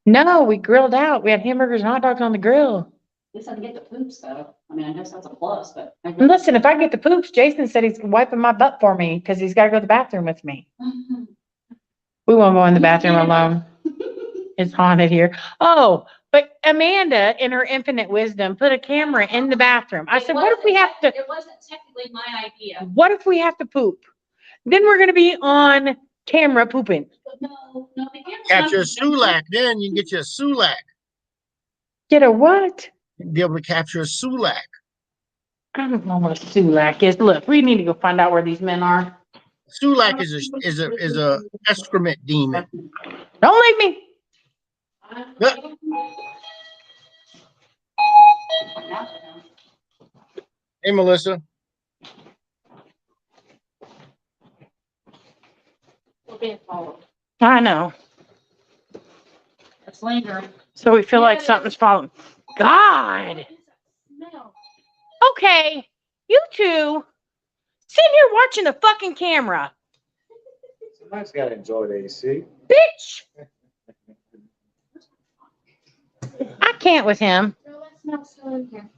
No, we grilled out. We had hamburgers and hot dogs on the grill.
At least I can get the poops though. I mean, I guess that's a plus, but.
And listen, if I get the poops, Jason said he's wiping my butt for me because he's got to go to the bathroom with me. We won't go in the bathroom alone. It's haunted here. Oh, but Amanda, in her infinite wisdom, put a camera in the bathroom. I said, what if we have to,
It wasn't technically my idea.
what if we have to poop? Then we're going to be on camera pooping.
But no, the camera's
Capture a
not-
sulak, then you can get you a sulak.
Get a what?
You'll be able to capture a sulak.
I don't know what a sulak is. Look, we need to go find out where these men are.
Sulak is a excrement demon.
Don't leave me.
Yeah. Hey, Melissa.
We're being followed.
I know.
It's lingering.
So we feel like something's following. God.
Smell.
Okay. You two sitting here watching the fucking camera.
Somebody's gotta enjoy the AC.
Bitch. I can't with him.
No, that's not still in here.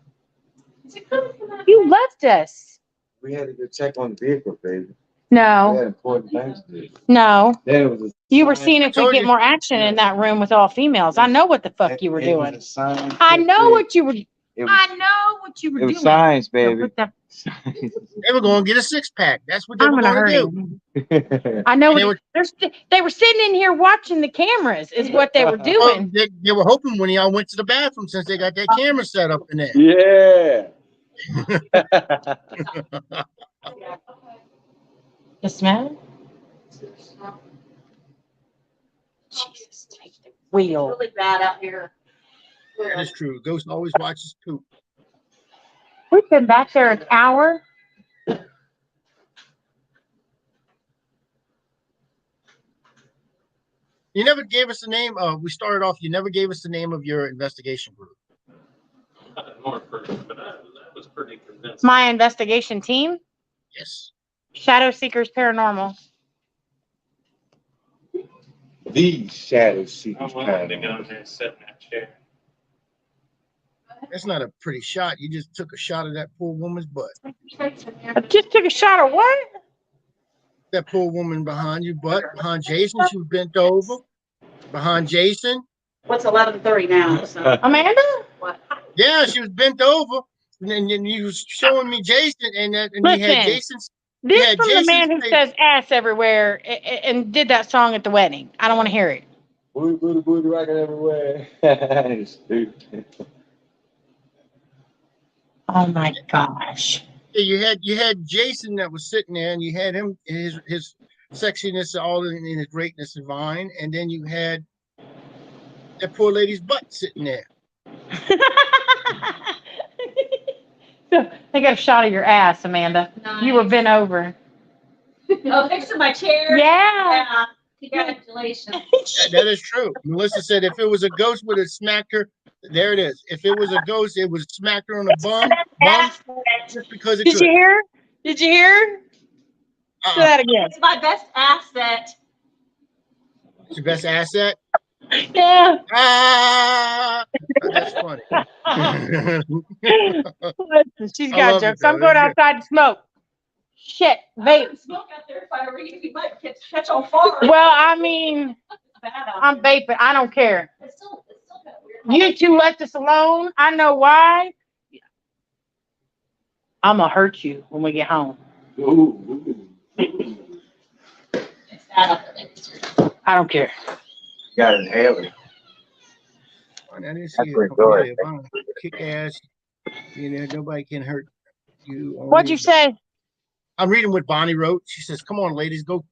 Is it coming from that?
You left us.
We had to go check on the vehicle, baby.
No,
We had important things to do.
no.
Then it was a
You were
sign-
seeing if we
told
get
you.
more action in that room with all females. I know what the fuck you were
It was
doing.
a sign
I
that
know
said-
what you were.
It was,
I know what you were
it was
doing.
science,
So
baby.
put that-
They were going to get a six-pack. That's what they
I'm
were
gonna
going to
hurt
do.
him. I know.
And they
What, they were sitting in here watching the cameras. Is what they were
Well,
doing.
they were hoping when y'all went to the bathroom since they got that camera set up in there.
Yeah.
The smell. Jesus, take the
It's
wheel.
really bad out here.
That is true. Ghost always watches poop.
We've been back there an hour.
You never gave us the name. We started off. You never gave us the name of your investigation group.
More person, but that was pretty convincing.
My investigation team,
Yes.
Shadow Seekers Paranormal.
These shadow
I
seekers.
wanted to go in there and sit in that chair.
That's not a pretty shot. You just took a shot of that poor woman's butt.
I just took a shot of what?
That poor woman behind your butt, behind Jason. She was bent over. Behind Jason.
What's 11:30 now? So
Amanda?
what?
Yeah, she was bent over. And then you was showing me Jason, and you had
Listen.
Jason's.
This
Yeah,
from the
Jason's
man who
face.
says ass everywhere and did that song at the wedding. I don't want to hear it.
Booty, booty, booty, rocking everywhere. Stupid.
Oh my gosh.
Yeah, you had Jason that was sitting there, and you had him his sexiness all in his greatness divine, and then you had that poor lady's butt sitting there.
So, they got a shot of your ass, Amanda. You were bent over.
Oh, next to my chair?
Yeah.
Yeah. Congratulations.
That is true. Melissa said if it was a ghost, would have smacked her. There it is. If it was a ghost, it would have smacked her on the bum just because it
Did you
could.
hear? Did you hear? Say that again.
It's my best asset.
It's your best asset.
Yeah.
Ah, that's funny.
She's
I
got
love it,
jokes.
though.
I'm going outside to smoke. Shit,
I
vape.
wouldn't smoke out there if I were you. You might catch on fire.
Well, I mean,
It's bad out
I'm
there.
vaping. I don't care.
It's still kind of weird.
You two left us alone. I know why. I'm gonna hurt you when we get home.
Ooh,
It's bad out there.
I don't care.
got an inhaler.
I didn't see
That's
it.
pretty good.
If I'm kick ass, nobody can hurt you.
What'd you say?
I'm reading what Bonnie wrote. She says, "Come on, ladies, go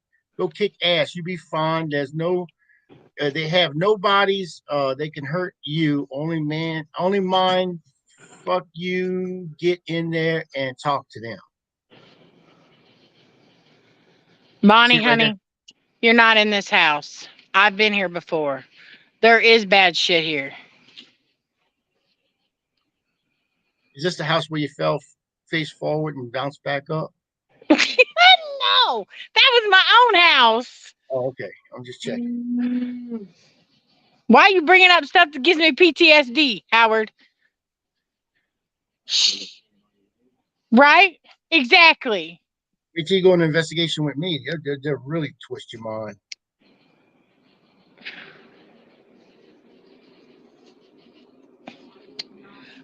kick ass. You be fine. There's no, they have no bodies. They can hurt you. Only mind. Fuck you. Get in there and talk to them."
Bonnie,
See right
honey, you're not in this house. I've been here before. There is bad shit here.
Is this the house where you fell face forward and bounced back up?
No, that was my own house.
Oh, okay. I'm just checking.
Why are you bringing up stuff that gives me PTSD, Howard? Right? Exactly.
If you go on an investigation with me, they'll really twist your mind.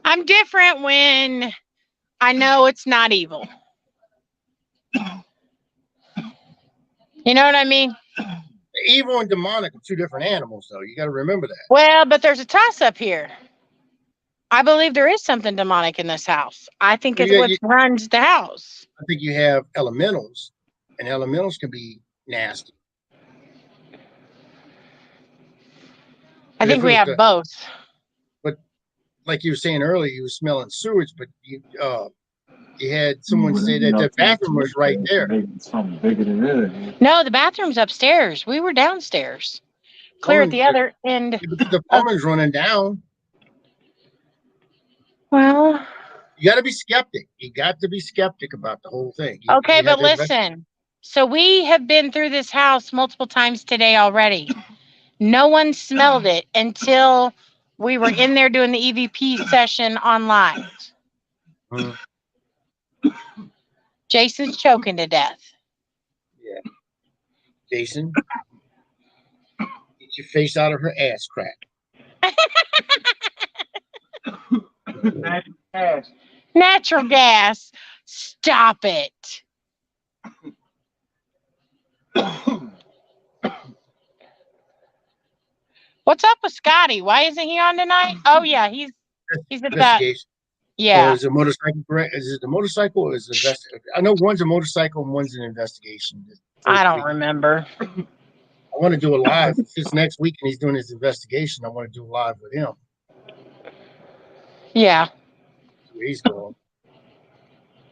I'm different when I know it's not evil. You know what I mean?
Evil and demonic are two different animals, though. You got to remember that.
Well, but there's a toss up here. I believe there is something demonic in this house. I think it's what runs the house.
I think you have elementals, and elementals can be nasty.
I think we have both.
But like you were saying earlier, you were smelling sewage, but you had someone say that the bathroom was right there.
No, the bathroom's upstairs. We were downstairs. Clear at the other end.
The plumbing's running down.
Well,
you got to be skeptic. You got to be skeptic about the whole thing.
Okay, but listen. So we have been through this house multiple times today already. No one smelled it until we were in there doing the EVP session on live. Jason's choking to death.
Yeah. Jason, get your face out of her ass crack.
Natural gas. Stop it. What's up with Scotty? Why isn't he on tonight? Oh yeah, he's at that. Yeah.
So is it motorcycle correct? Is it the motorcycle or is it I know one's a motorcycle and one's an investigation.
I don't remember.
I want to do a live. If it's next week and he's doing his investigation, I want to do a live with him.
Yeah.
Where he's going.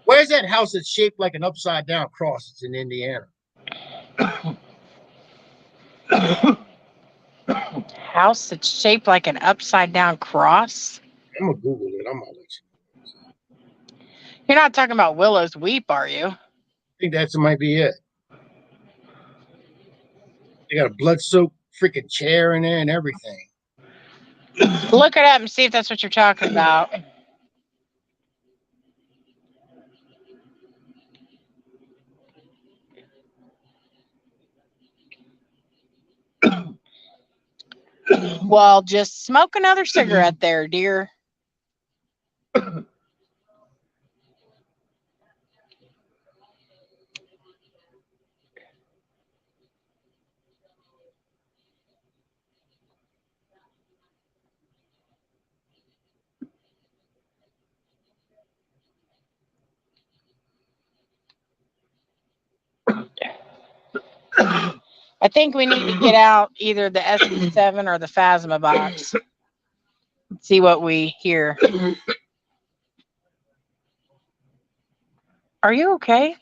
Where's that house that's shaped like an upside down cross? It's in Indiana.
House that's shaped like an upside down cross?
I'm gonna Google it. I'm gonna let you know.
You're not talking about Willow's Weep, are you?
I think that might be it. They got a blood-soaked freaking chair in there and everything.
Look it up and see if that's what you're talking about. Well, just smoke another cigarette there, dear. I think we need to get out either the SP7 or the Phasma box. See what we hear. Are you okay?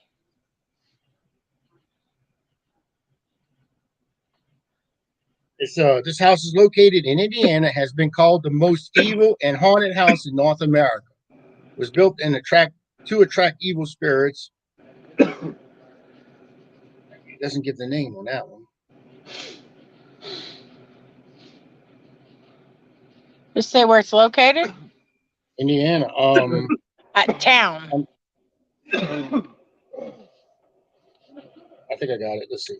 This house is located in Indiana, has been called the most evil and haunted house in North America. It was built to attract evil spirits. It doesn't give the name on that one.
Just say where it's located.
Indiana.
At town.
I think I got it. Let's see.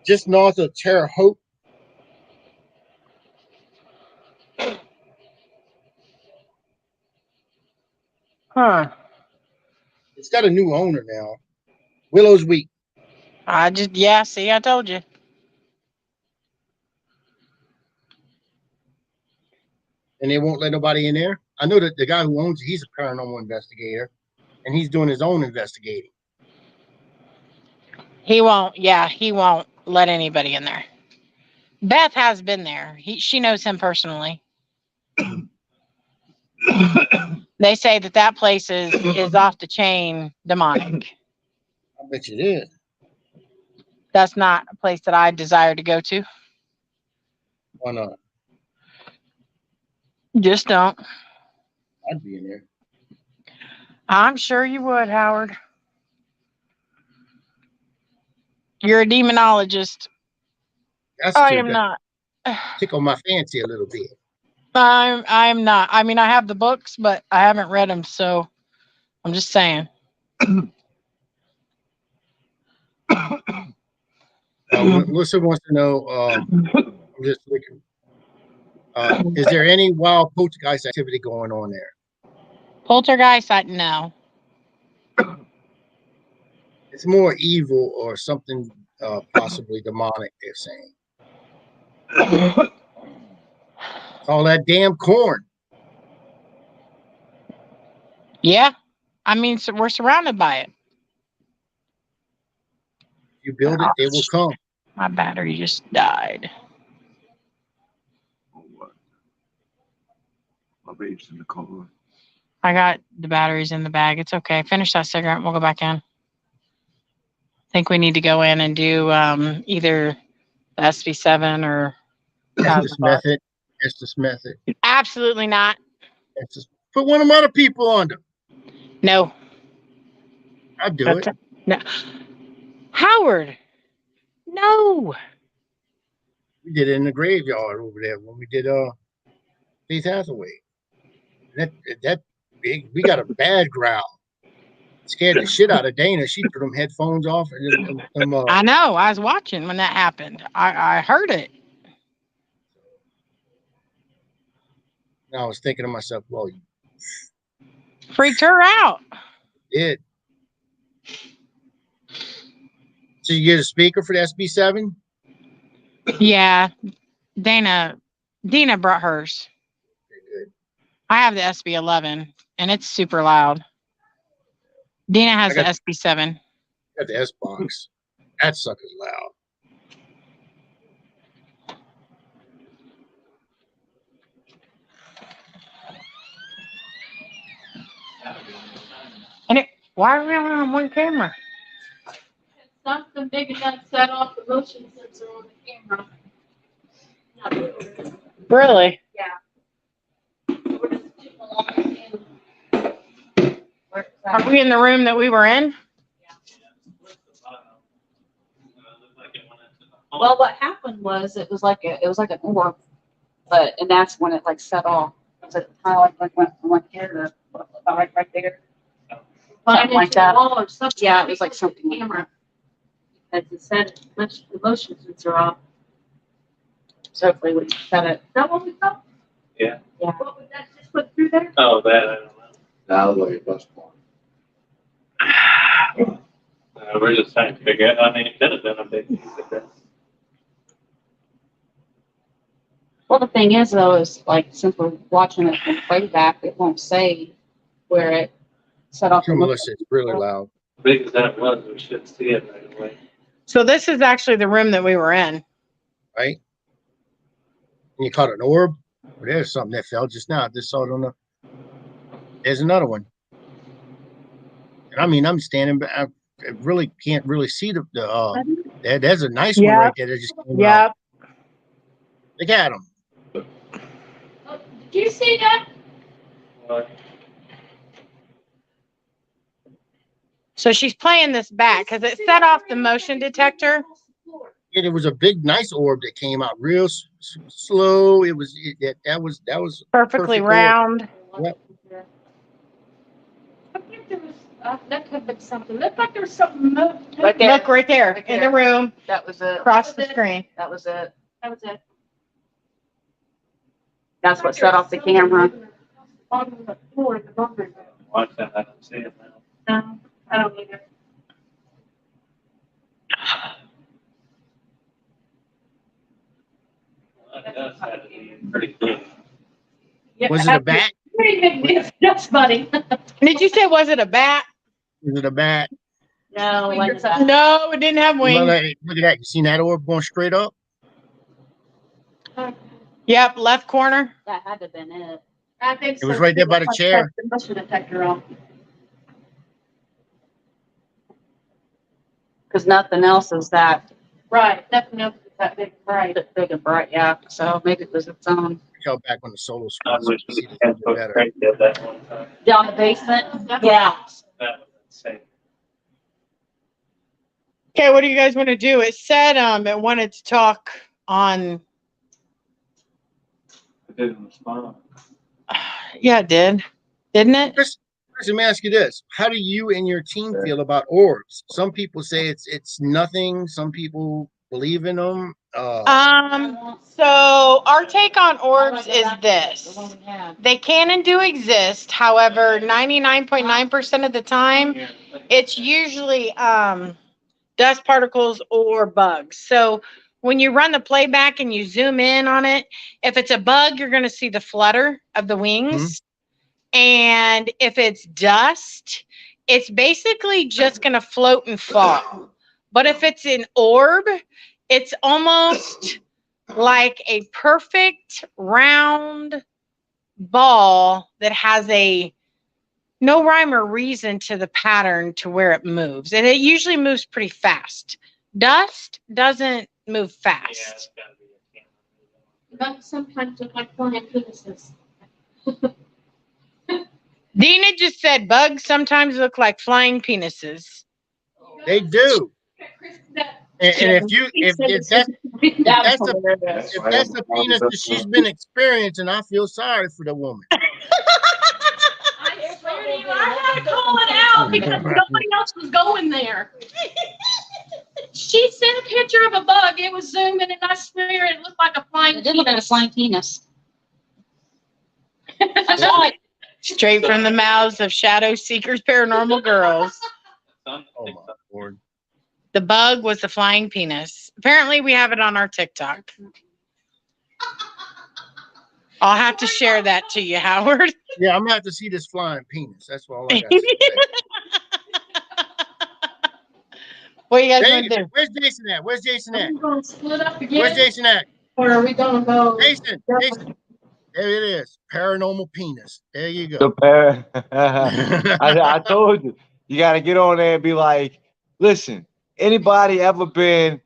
Just north of Terre Haute.
Huh.
It's got a new owner now. Willow's Week.
See, I told you.
And they won't let nobody in there. I know that the guy who owns it, he's a paranormal investigator, and he's doing his own investigating.
He won't let anybody in there. Beth has been there. She knows him personally. They say that place is off the chain demonic.
I bet you it is.
that's not a place that I desire to go to.
Why not?
Just don't.
I'd be in there.
I'm sure you would, Howard. You're a demonologist.
That's
I
to
am not.
tickle my fancy a little bit.
I'm not. I mean, I have the books, but I haven't read them, so I'm just saying.
Melissa wants to know. I'm just looking. Is there any wild poltergeist activity going on there?
Poltergeist, no.
It's more evil or something possibly demonic, they're saying. All that damn corn.
Yeah. I mean, so we're surrounded by it.
If you build it, they will come.
My battery just died.
My baby's in the car.
I got the batteries in the bag. It's okay. Finish that cigarette and we'll go back in. I think we need to go in and do either the SB7 or
Estes method. Estes method.
absolutely not.
Estes. Put one of them other people on them.
No.
I'd do it.
No. Howard. No.
We did it in the graveyard over there when we did Faith Hathaway. That big, we got a bad growl. Scared the shit out of Dana. She threw them headphones off and
I know. I was watching when that happened. I heard it.
I was thinking to myself, well, you
Freaked her out.
did. So you get a speaker for the SB7?
Yeah. Dina brought hers.
Very good.
I have the SB11 and it's super loud. Dina has the
got-
SB7.
Got the S box. That sucker's loud.
And why are we only on one camera?
Something big enough set off the motion sensor on the camera. Not really.
Really?
We're just chipping along and-
Are we in the room that we were in?
Well, what happened was it was like an orb, and that's when it like set off. It was kind of like went from like here to right there.
Find
like
into
that.
the wall or something.
Yeah, it was like something like
Camera. As it said, the motion sensor off.
So hopefully we set it.
Is that what we thought?
Yeah.
Yeah.
What would that just put through there?
Oh, that, I don't know.
Alleyway bus barn.
We're just trying to figure out, I mean, it could have been a big piece of this.
Well, the thing is though, is like since we're watching it from playback, it won't say where it set off.
True, Melissa, it's really loud.
Big as that was, we should see it right away.
So this is actually the room that we were in.
Right? And you caught an orb? Well, there's something that fell just now. I just saw it on the. There's another one. And I mean, I'm standing back. I really can't really see the there's a nice one right there that just came out. Look at him.
Oh, did you see that?
What?
So she's playing this back because it set off the motion detector.
Yeah, there was a big, nice orb that came out real slow. It was that was
Perfectly
perfect orb.
round.
Yep.
I think there was, that could have been something. Looked like there was something moved.
Right there.
Look right there
Right
in
there.
the room
That was it.
across the screen.
That was it.
That was it.
That's what set off the camera.
On the floor, the bumper.
Watch that, I don't see it now.
No, I don't either.
That does have to be pretty good.
Yeah,
Was it a bat?
Pretty big deal. That's funny.
Did you say, was it a bat?
Was it a bat?
No, like that.
No, it didn't have
Look
wings.
at that. You seen that orb going straight up?
Yep, left corner.
That had to have been it.
I think
It was right there by the chair.
The motion detector on.
Because nothing else is that
Right, definitely that big, right.
Big and bright, yeah. So maybe it was its own.
Go back on the solo
I
screen so you
wish
can
we
see this a
had
little bit
put
better.
crank at that one time.
Down the basement? Yeah.
That was insane.
Okay, what do you guys want to do? It said it wanted to talk on.
It didn't respond.
Yeah, it did, didn't it?
Chris, let me ask you this: how do you and your team feel about orbs? Some people say it's nothing. Some people believe in them.
So our take on orbs is this: they can and do exist. However, 99.9% of the time, it's usually dust particles or bugs. So when you run the playback and you zoom in on it, if it's a bug, you're going to see the flutter of the wings. And if it's dust, it's basically just going to float and fall. But if it's an orb, it's almost like a perfect round ball that has a no rhyme or reason to the pattern to where it moves. And it usually moves pretty fast. Dust doesn't move
Yeah,
fast.
it's gotta be a camera.
But sometimes look like flying penises.
Dina just said bugs sometimes look like flying penises.
They do. And if that's a penis that she's been experiencing, I feel sorry for the woman.
I swear to you, I had to call it out because nobody else was going there. She sent a picture of a bug. It was zooming, and I swear it looked like a flying
It did look like a
penis.
flying penis.
Straight from the mouths of shadow seekers, paranormal girls.
Oh my Lord.
The bug was the flying penis. Apparently, we have it on our TikTok. I'll have to share that to you, Howard.
Yeah, I'm gonna have to see this flying penis. That's all I got to say.
What you guys want to do?
Where's Jason at? Where's Jason
Are
at?
we going to split up again?
Where's Jason at?
Or are we going to go?
Jason. There it is. Paranormal penis. There you
The
go.
I told you, you got to get on there and be like, listen, anybody ever been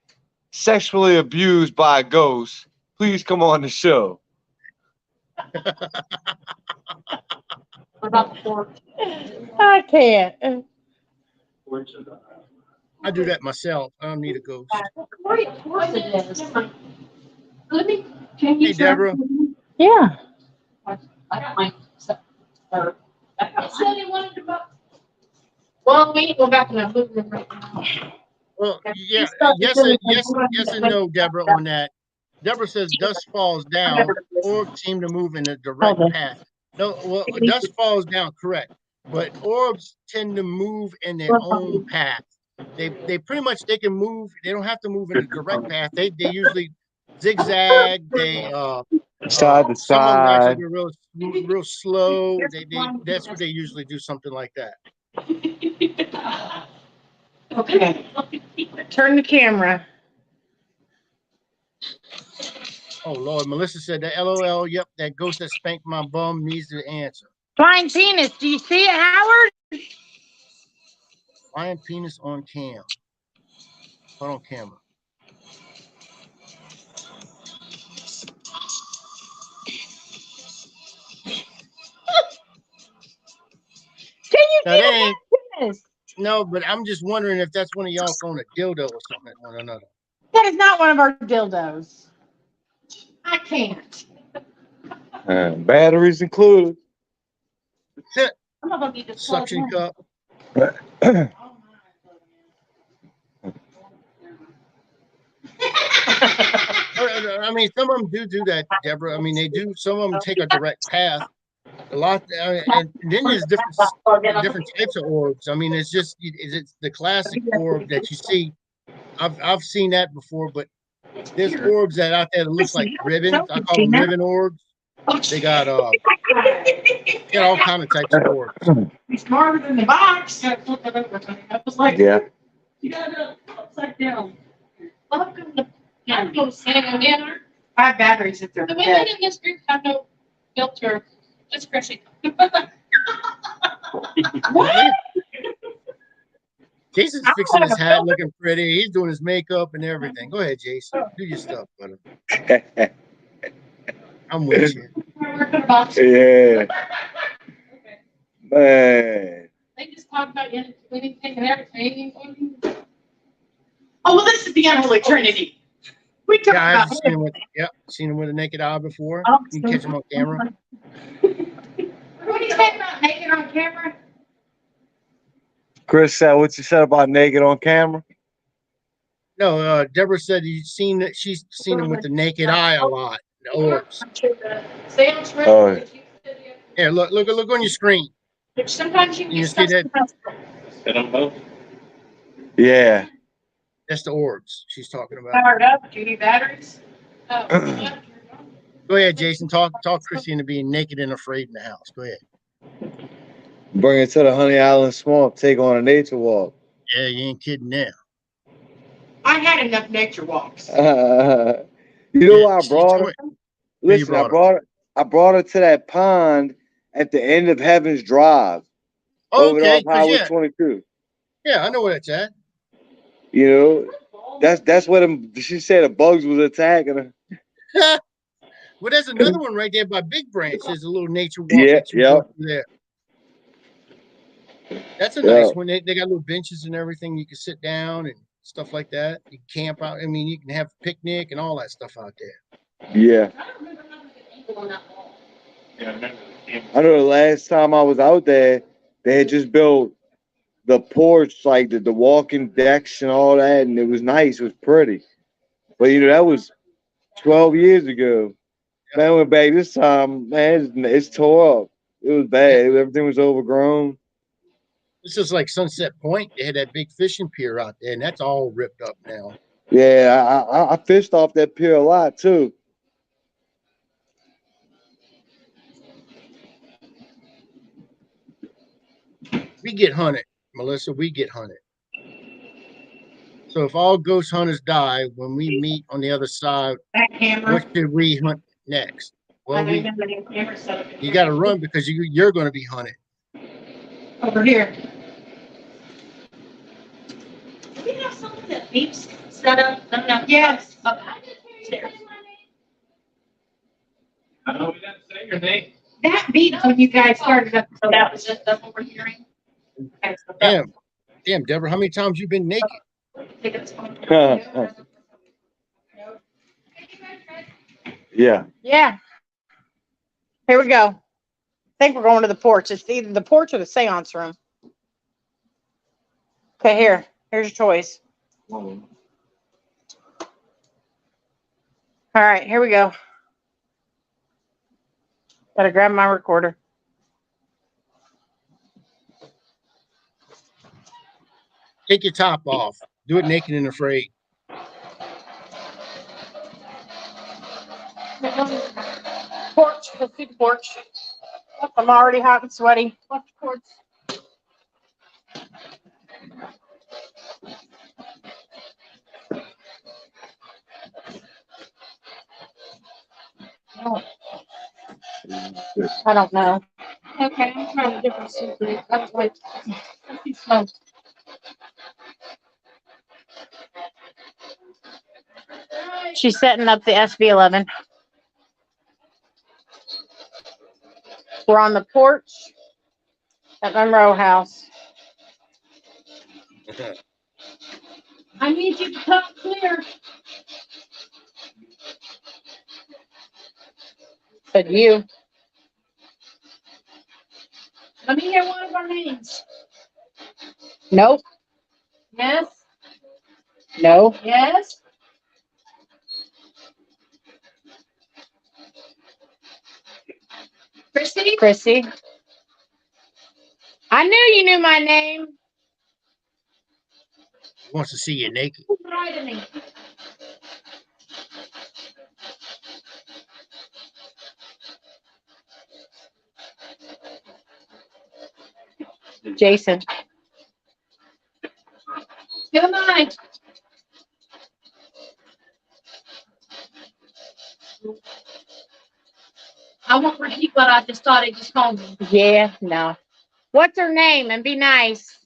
sexually abused by a ghost, please come on the show.
What about the porch?
I can't.
I do that myself. I don't need a ghost.
Of course it is. Let me, can you?
Hey, Deborah.
Yeah.
I got mine. Or-
I said he wanted to go. Well, we ain't go back in that living room right now.
Well, yeah, yes and no, Deborah, on that. Deborah says dust falls down, orbs seem to move in a direct path. No, well, dust falls down, correct. But orbs tend to move in their own path. They pretty much they can move, they don't have to move in a direct path. They usually zigzag, they
Side to
some of them actually
side.
go real slow. That's what they usually do, something like that.
Okay. Turn the camera.
Oh Lord, Melissa said that LOL, yep, that ghost that spanked my bum needs to answer.
Flying penis. Do you see it, Howard?
Flying penis on cam. Hold on camera.
Can you
Now,
see
they
the
ain't,
penis?
no, but I'm just wondering if that's one of y'all throwing a dildo or something at one another.
That is not one of our dildos. I can't.
Batteries included.
I'm not gonna be this
Suction cup. I mean, some of them do that, Deborah. I mean, they do. Some of them take a direct path. A lot, and then there's different types of orbs. I mean, it's the classic orb that you see. I've seen that before, but there's orbs that out there that looks like ribbons. I call them ribbon orbs. They got all kind of types of orbs.
He's smarter than the box. I was like,
Yeah.
you got it upside down.
Welcome to, I'm going to stand dinner.
I have batteries if they're
The
dead.
women in this group have no filter. Just Chrissy.
What?
Jason's fixing his hat, looking pretty. He's doing his makeup and everything. Go ahead, Jason. Do your stuff, brother. I'm with you.
Yeah, man.
They just talk about anything and everything.
Oh, well, this is the Unholy Trinity. We talked
Yeah,
about
I've seen him with seen him with a naked eye before.
Oh,
You can catch him on camera.
What are you saying about naked on camera?
Chris said, what you said about naked on camera?
No, Deborah said she's seen him with the naked eye a lot. The orbs.
Oh.
Yeah, look on your screen.
Sometimes you
You see that?
Sit on both.
Yeah.
That's the orbs she's talking about.
Powered up. Do you need batteries? Oh,
Go ahead, Jason. Talk Chrissy into being naked and afraid in the house. Go ahead.
Bring it to the Honey Island Swamp. Take on a nature walk.
Yeah, you ain't kidding there.
I had enough nature walks.
You know
Yeah,
why I
she
brought
told
her?
me.
Listen, I brought her to that pond at the end of Heaven's Drive.
Oh,
over
okay,
off
'cause
Highway
yeah,
22.
yeah, I know where that's at.
You know, that's where she said the bugs was attacking her.
Well, there's another one right there by Big Branch. There's a little nature walk
Yeah,
that you
yeah.
go through there. That's a nice one. They got little benches and everything. You can sit down and stuff like that. You can camp out. I mean, you can have a picnic and all that stuff out there.
Yeah.
Yeah, I remember the camp.
I know the last time I was out there, they had just built the porch, like the walking decks and all that, and it was nice. It was pretty. But, you know, that was 12 years ago. Man, I went back this time, man, it's tore up. It was bad. Everything was overgrown.
This is like Sunset Point. They had that big fishing pier out there, and that's all ripped up now.
Yeah, I fished off that pier a lot, too.
We get hunted, Melissa. We get hunted. So if all ghost hunters die when we meet on the other side,
That camera.
what should we hunt next? Well,
I know the new camera set up.
you got to run because you're going to be hunted.
Over here. Do we have something that beeps set up? No.
Yes.
Okay. I didn't hear you say my name.
I know we didn't say your name.
That beat when you guys started up.
So that was it. That's what we're hearing. Okay, so that-
Damn, Deborah, how many times you been naked?
I think it's fine.
Yeah.
Yeah. Here we go. I think we're going to the porch. It's either the porch or the seance room. Okay, here's your choice. All right, here we go. Gotta grab my recorder.
Take your top off. Do it naked and afraid.
Porch. Let's do the porch. I'm already hot and sweaty. Watch the porch. I don't know.
Okay, I'm trying a different secret. That's like, let's do smoke.
She's setting up the SB11. We're on the porch at Monroe house.
I need you to talk clear.
But you.
Let me hear one of our names.
Nope.
Yes,
No.
yes. Christy?
Chrissy. I knew you knew my name.
He wants to see you naked.
Who's writing me?
Jason.
Good night. I won't repeat what I just thought. It just called me.
Yeah, no. What's her name? And be nice.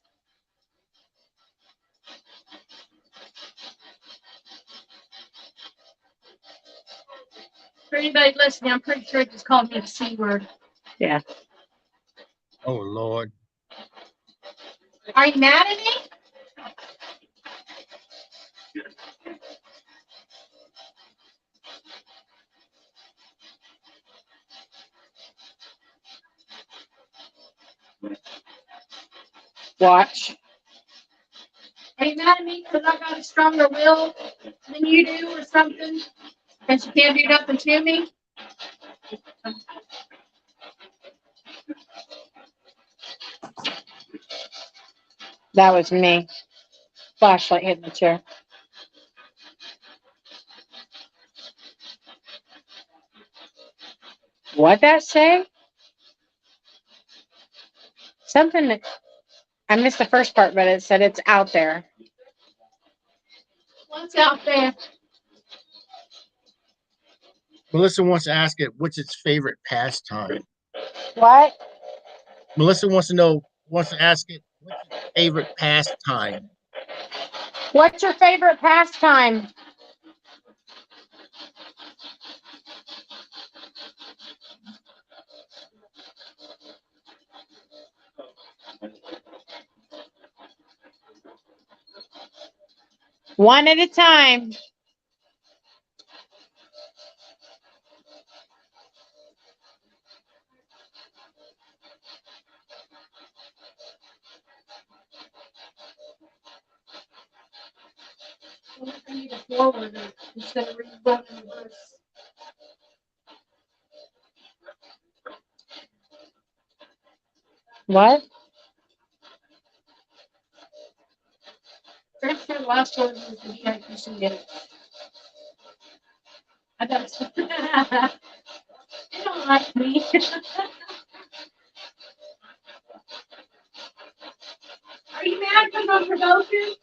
For anybody listening, I'm pretty sure it just called me the C word.
Yeah.
Oh, Lord.
Are you mad at me?
Watch.
Are you mad at me because I got a stronger will than you do or something? And you can't do nothing to me?
That was me. Flashlight hitting the chair. What'd that say? Something that I missed the first part, but it said it's out there.
What's out there?
Melissa wants to ask it, what's its favorite pastime?
What?
Melissa wants to ask it, what's its favorite pastime?
What's your favorite pastime? One at a time.
I need a forward instead of reading the reverse.
What?
Pretty sure the last one was the VIP get. I got it. You don't like me. Are you mad because I'm provoking?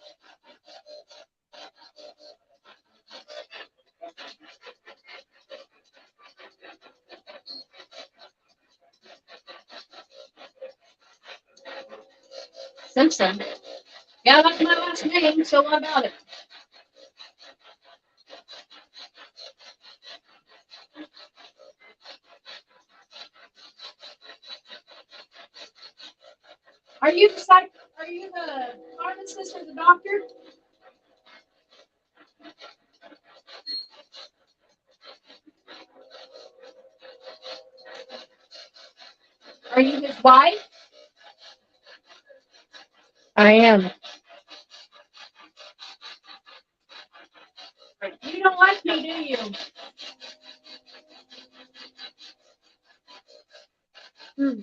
Simpson. Yeah, that's my last name, so what about it? Are you the pharmacist or the doctor? Are you his wife?
I am.
You don't like me, do you?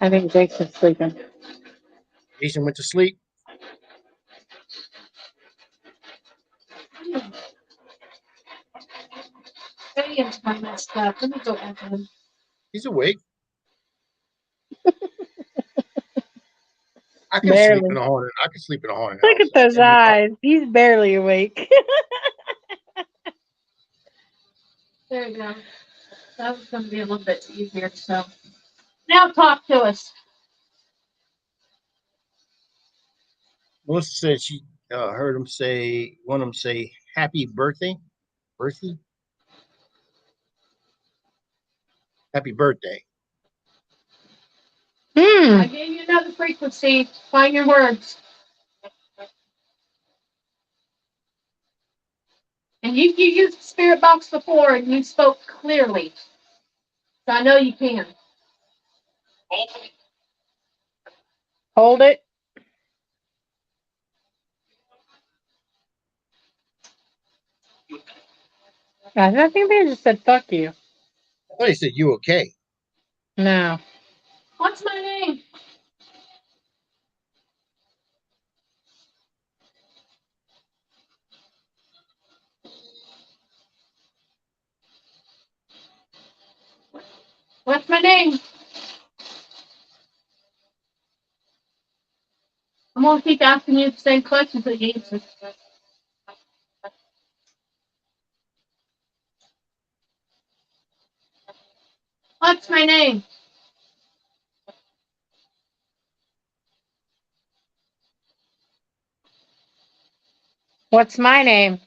I think Jason's sleeping.
Jason went to sleep.
Stadium's kind of messed up. Let me go after him.
He's awake. I can
Barely.
sleep in a haunted. I can sleep in a haunted
Look
house.
at those
I can't wake up.
eyes. He's barely awake.
There you go. That was going to be a little bit easier. So now talk to us.
Melissa said she heard him say, one of them say, "Happy birthday, birthday, happy birthday."
I gave you another frequency. Find your words. And you used the spirit box before and you spoke clearly. So I know you can.
Hold it. I think they just said fuck you.
I thought he said, "You okay?"
No.
What's my name? What's my name? I'm gonna keep asking you the same questions that you answer. What's my name?
What's my name?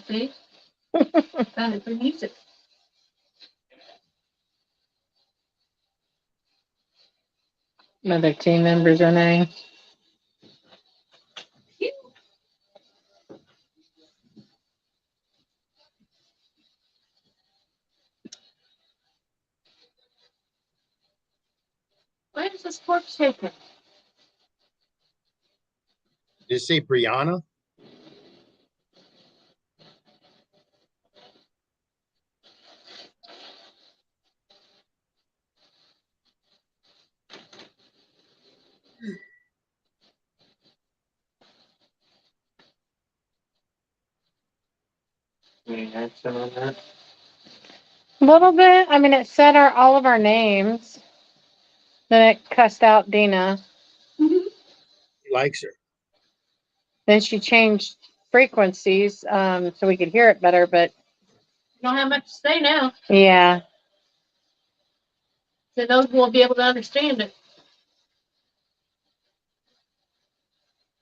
see? Found it for music.
Another team member's name.
Where is this corpse taken?
Did it say Brianna?
Any action on that?
A little bit. I mean, it said all of our names. Then it cussed out Dina.
He likes her.
Then she changed frequencies so we could hear it better. But
You don't have much to say now.
yeah,
So those won't be able to understand it.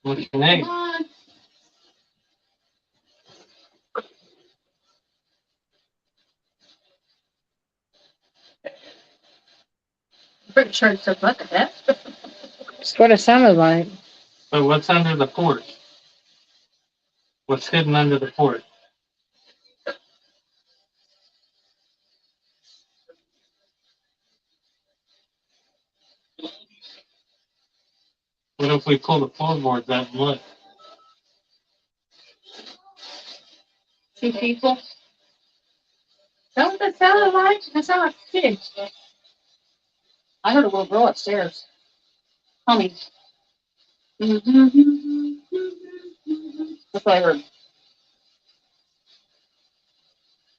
What's your name?
Come on. Pretty sure it's a bucket hat.
that's what it sounded like.
So what's under the porch? What's hidden under the porch? What if we pull the floorboards out and look?
2 people. That's what that sounded like. That sounded like kids.
I heard a little girl upstairs. Humming. That's what I heard.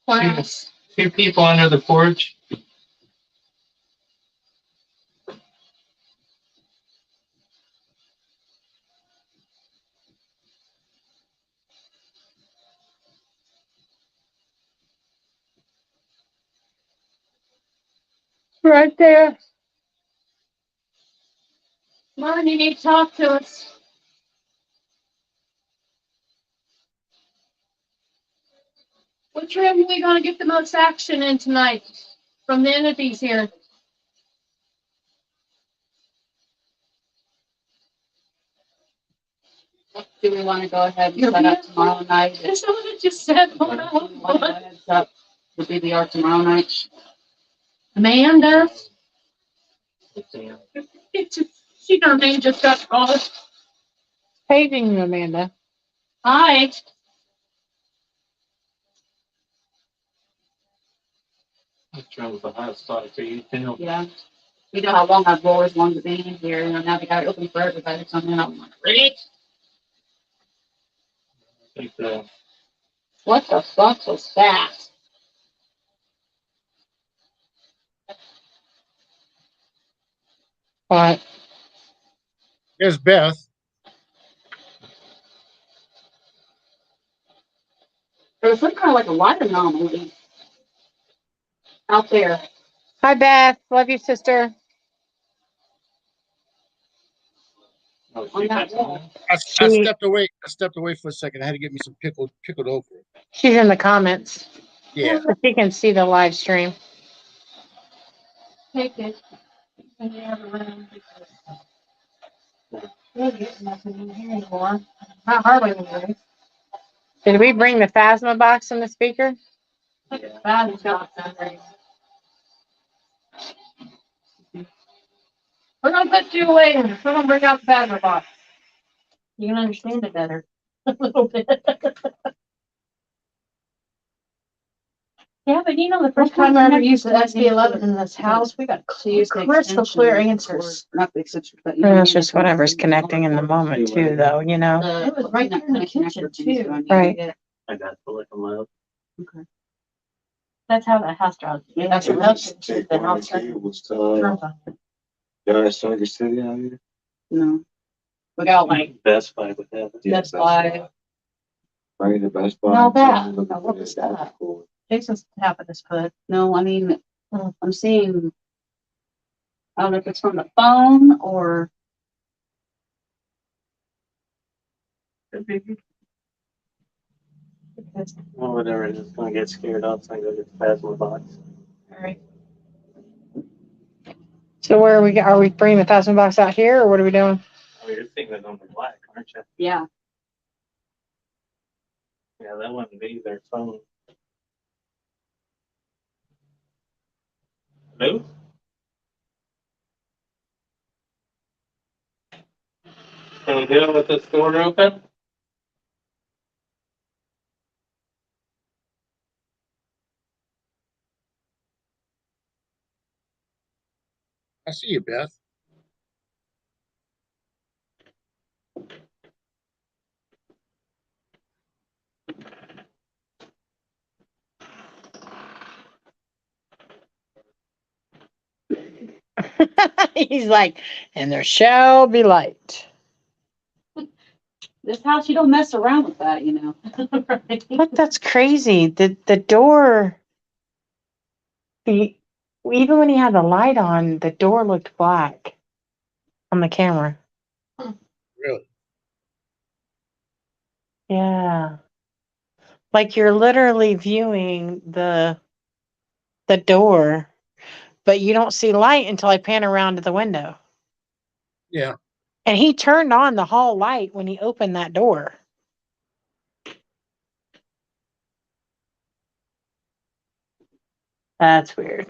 Class.
2 people under the porch.
Right there.
Come on, you need to talk to us. Which room are we gonna get the most action in tonight from the entities here?
Do we want to go ahead and set up tomorrow night?
That's what I just said. Hold on,
Do we
hold
want to go
on.
ahead and set up the BBR tomorrow night?
Amanda. She her name just got called.
Paging you, Amanda.
Hi.
Which one was the hot spot for you too?
Yeah. You know how long I've always wanted to be in here, you know, now they got it open for everybody to come in. I'm like, really?
I think the
What the fuck was that?
What?
There's Beth.
There was some kind of like a light anomaly out there.
Hi, Beth. Love you, sister.
oh,
On
she
that
got
wall.
something?
I
She-
stepped away. I stepped away for a second. I had to get me some pickled over.
She's in the comments.
Yeah.
So she can see the live stream.
Take it. And you have a room. We're getting nothing in here anymore. Not hardly anyway.
Did we bring the Phasma box in the speaker?
Bad has got that. We're gonna put you away and we're gonna bring out the battery box. You can understand it better. A little bit. Yeah, but you know, the first time I ever used the SB11 in this house, we got crystal clear answers.
Not the extension, but.
Well, it's just whatever's connecting in the moment too, though, you know?
It was right there in the kitchen too.
Right.
I got to look them up.
That's how that house drives. That's what else is the house.
Y'all Starter City out here?
No. We got like
Best Buy would have it.
Best Buy.
Right, the Best Buy.
Now that, now what was that?
Cool.
Jason's having this put.
No, I mean, I'm seeing, I don't know if it's from the phone or.
Well, whatever it is, gonna get scared off, so I go get the plasma box.
All right. So where are we? Are we bringing the plasma box out here, or what are we doing?
Oh, you're thinking on the black, aren't you?
Yeah.
Yeah, that wouldn't be their phone. Hello? Can we do it with this door open?
I see you, Beth.
He's like, and there shall be light.
This house, you don't mess around with that, you know. Right?
Look, that's crazy. The door. Even when he had the light on, the door looked black on the camera.
Really?
Yeah. Like you're literally viewing the door, but you don't see light until I pan around to the window.
Yeah.
And he turned on the hall light when he opened that door. That's weird.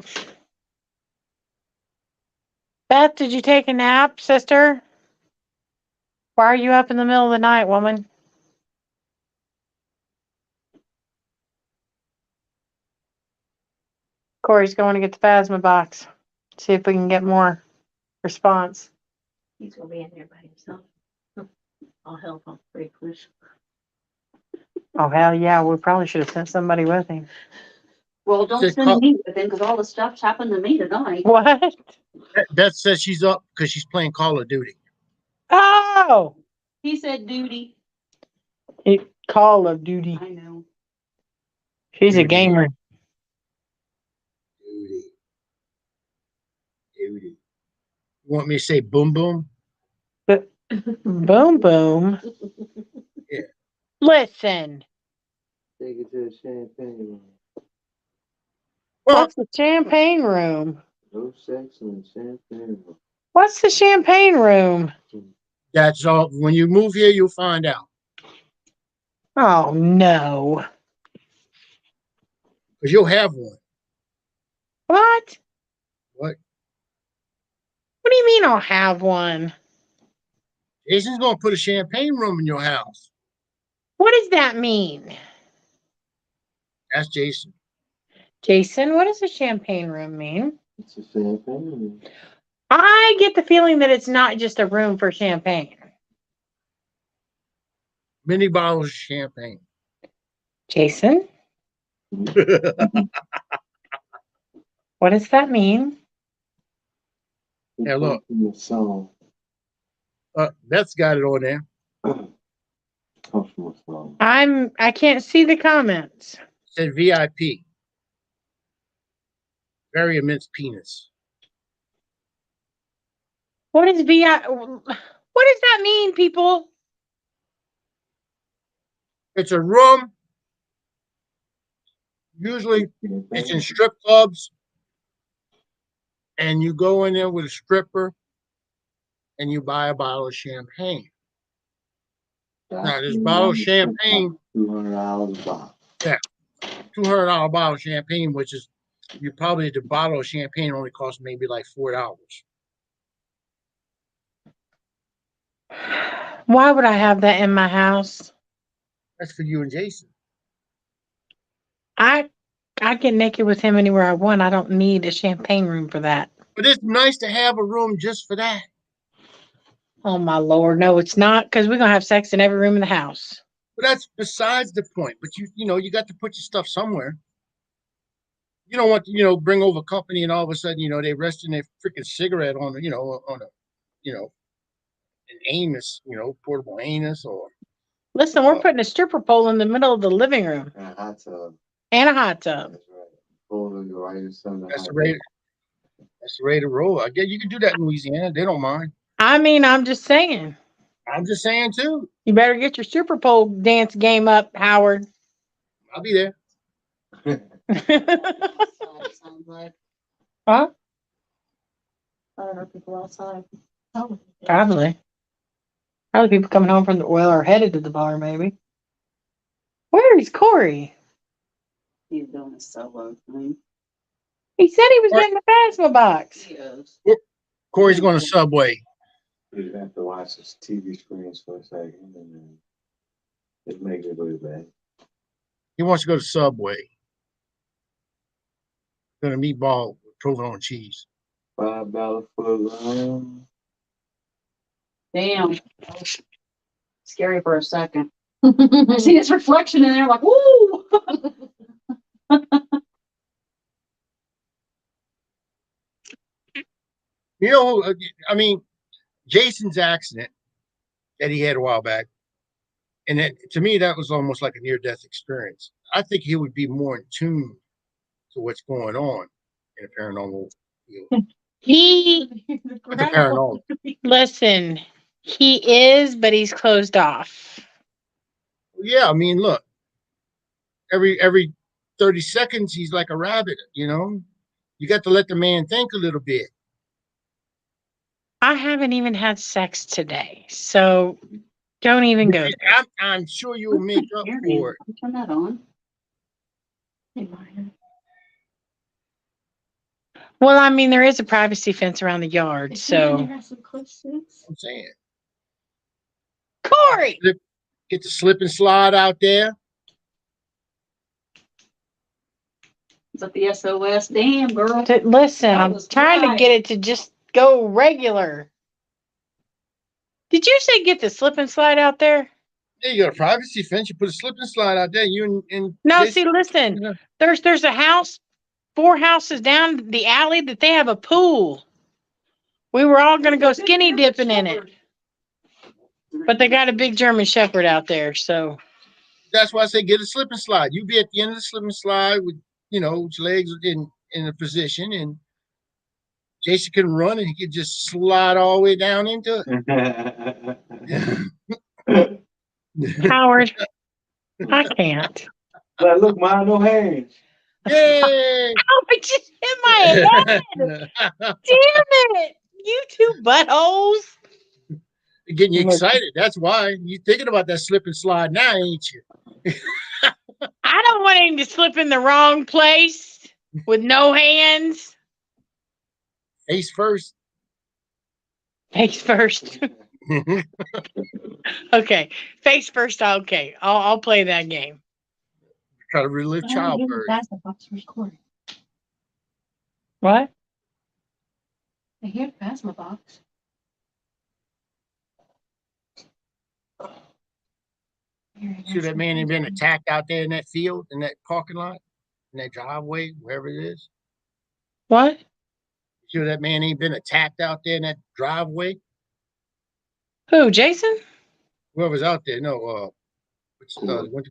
Beth, did you take a nap, sister? Why are you up in the middle of the night, woman? Corey's going to get the plasma box. See if we can get more response.
He's gonna be in there by himself. I'll help him pretty close.
Oh, hell yeah. We probably should have sent somebody with him.
Well, don't
Said
send
call-
me with him because all the stuff's happened to me tonight.
What?
Beth says she's up because she's playing Call of Duty.
Oh!
He said duty.
Call of Duty.
I know.
She's a
Duty.
gamer.
Duty. You want me to say boom boom?
Boom, boom.
Yeah.
Listen.
Take it to the champagne room.
Well,
What's the champagne room?
No sex in the champagne room.
What's the champagne room?
that's all. When you move here, you'll find out.
Oh, no.
Because you'll have one.
What?
What?
What do you mean I'll have one?
Jason's going to put a champagne room in your house.
What does that mean?
That's Jason.
Jason, what does a champagne room mean?
It's a champagne room.
I get the feeling that it's not just a room for champagne.
Many bottles of champagne.
Jason, what does that mean?
Yeah, look.
The song.
Beth's got it on there.
Comes from a song.
I can't see the comments.
It said VIP. Very immense penis.
What is VI? What does that mean, people?
It's a room. Usually it's in strip clubs. And you go in there with a stripper and you buy a bottle of champagne. Now, this bottle of champagne,
$200 a bottle.
$200 bottle of champagne, which is the bottle of champagne only costs maybe like $4.
Why would I have that in my house?
That's for you and Jason.
I get naked with him anywhere I want. I don't need a champagne room for that.
But it's nice to have a room just for that.
Oh my Lord, no, it's not, because we're gonna have sex in every room in the house.
But that's besides the point. But you got to put your stuff somewhere. You don't want to, bring over company and all of a sudden, they resting their freaking cigarette on, an anus, portable anus or.
Listen, we're putting a stripper pole in the middle of the living room
And a hot tub.
and a hot tub.
That's right. Pull the right in some of the
That's the
hot
rate.
tub.
That's the rate to roll. I guess you can do that in Louisiana. They don't mind.
I mean, I'm just saying.
I'm just saying too.
You better get your stripper pole dance game up, Howard.
I'll be there.
Sounds like,
Huh?
I don't know, people outside.
Probably. Probably people coming home from the well or headed to the bar, maybe. Where is Corey?
He's doing a solo thing.
He said he was
Or-
getting the Phasma box.
He is.
Corey's going to Subway.
You have to watch this TV screens for a second, and then it makes it really bad.
He wants to go to Subway. Going to meatball with provolone cheese.
$5 for a line.
Damn. Scary for a second. I see his reflection in there, like, woo!
You know, I mean, Jason's accident that he had a while back, and that, to me, that was almost like a near-death experience. I think he would be more in tune to what's going on in a paranormal field.
He,
With the paranormal.
listen, he is, but he's closed off.
Yeah, I mean, look, every 30 seconds, he's like a rabbit, you know? You got to let the man think a little bit.
I haven't even had sex today, so don't even go there.
I'm sure you'll make up for it.
Turn that on. Hey, Maya.
Well, I mean, there is a privacy fence around the yard, so.
I'm saying.
Corey!
Get the slip and slide out there.
Is that the SOS? Damn, girl.
Listen,
That
I'm
was
trying to
right.
get it to just go regular. Did you say get the slip and slide out there?
Yeah, you got a privacy fence. You put a slip and slide out there. You and
No,
Jason,
see, listen.
you know,
There's a house 4 houses down the alley that they have a pool. We were all gonna go skinny dipping in it, but they got a big German Shepherd out there, so.
that's why I say get a slip and slide. You be at the end of the slip and slide with, you know, his legs in a position, and Jason can run and he can just slide all the way down into it.
Howard, I can't.
But look, mine no hands.
Yay!
Oh, it just hit my head. Damn it. You two buttholes.
Getting you excited. That's why you thinking about that slip and slide now, ain't you?
I don't want him to slip in the wrong place with no hands.
Face first.
Face first. Okay. Face first. Okay. I'll play that game.
Try to relive childbirth.
What?
I hear Phasma box.
Sure that man ain't been attacked out there in that field, in that parking lot, in that driveway, wherever it is.
What?
Sure that man ain't been attacked out there in that driveway.
Who, Jason?
Whoever's out there, no, went to court.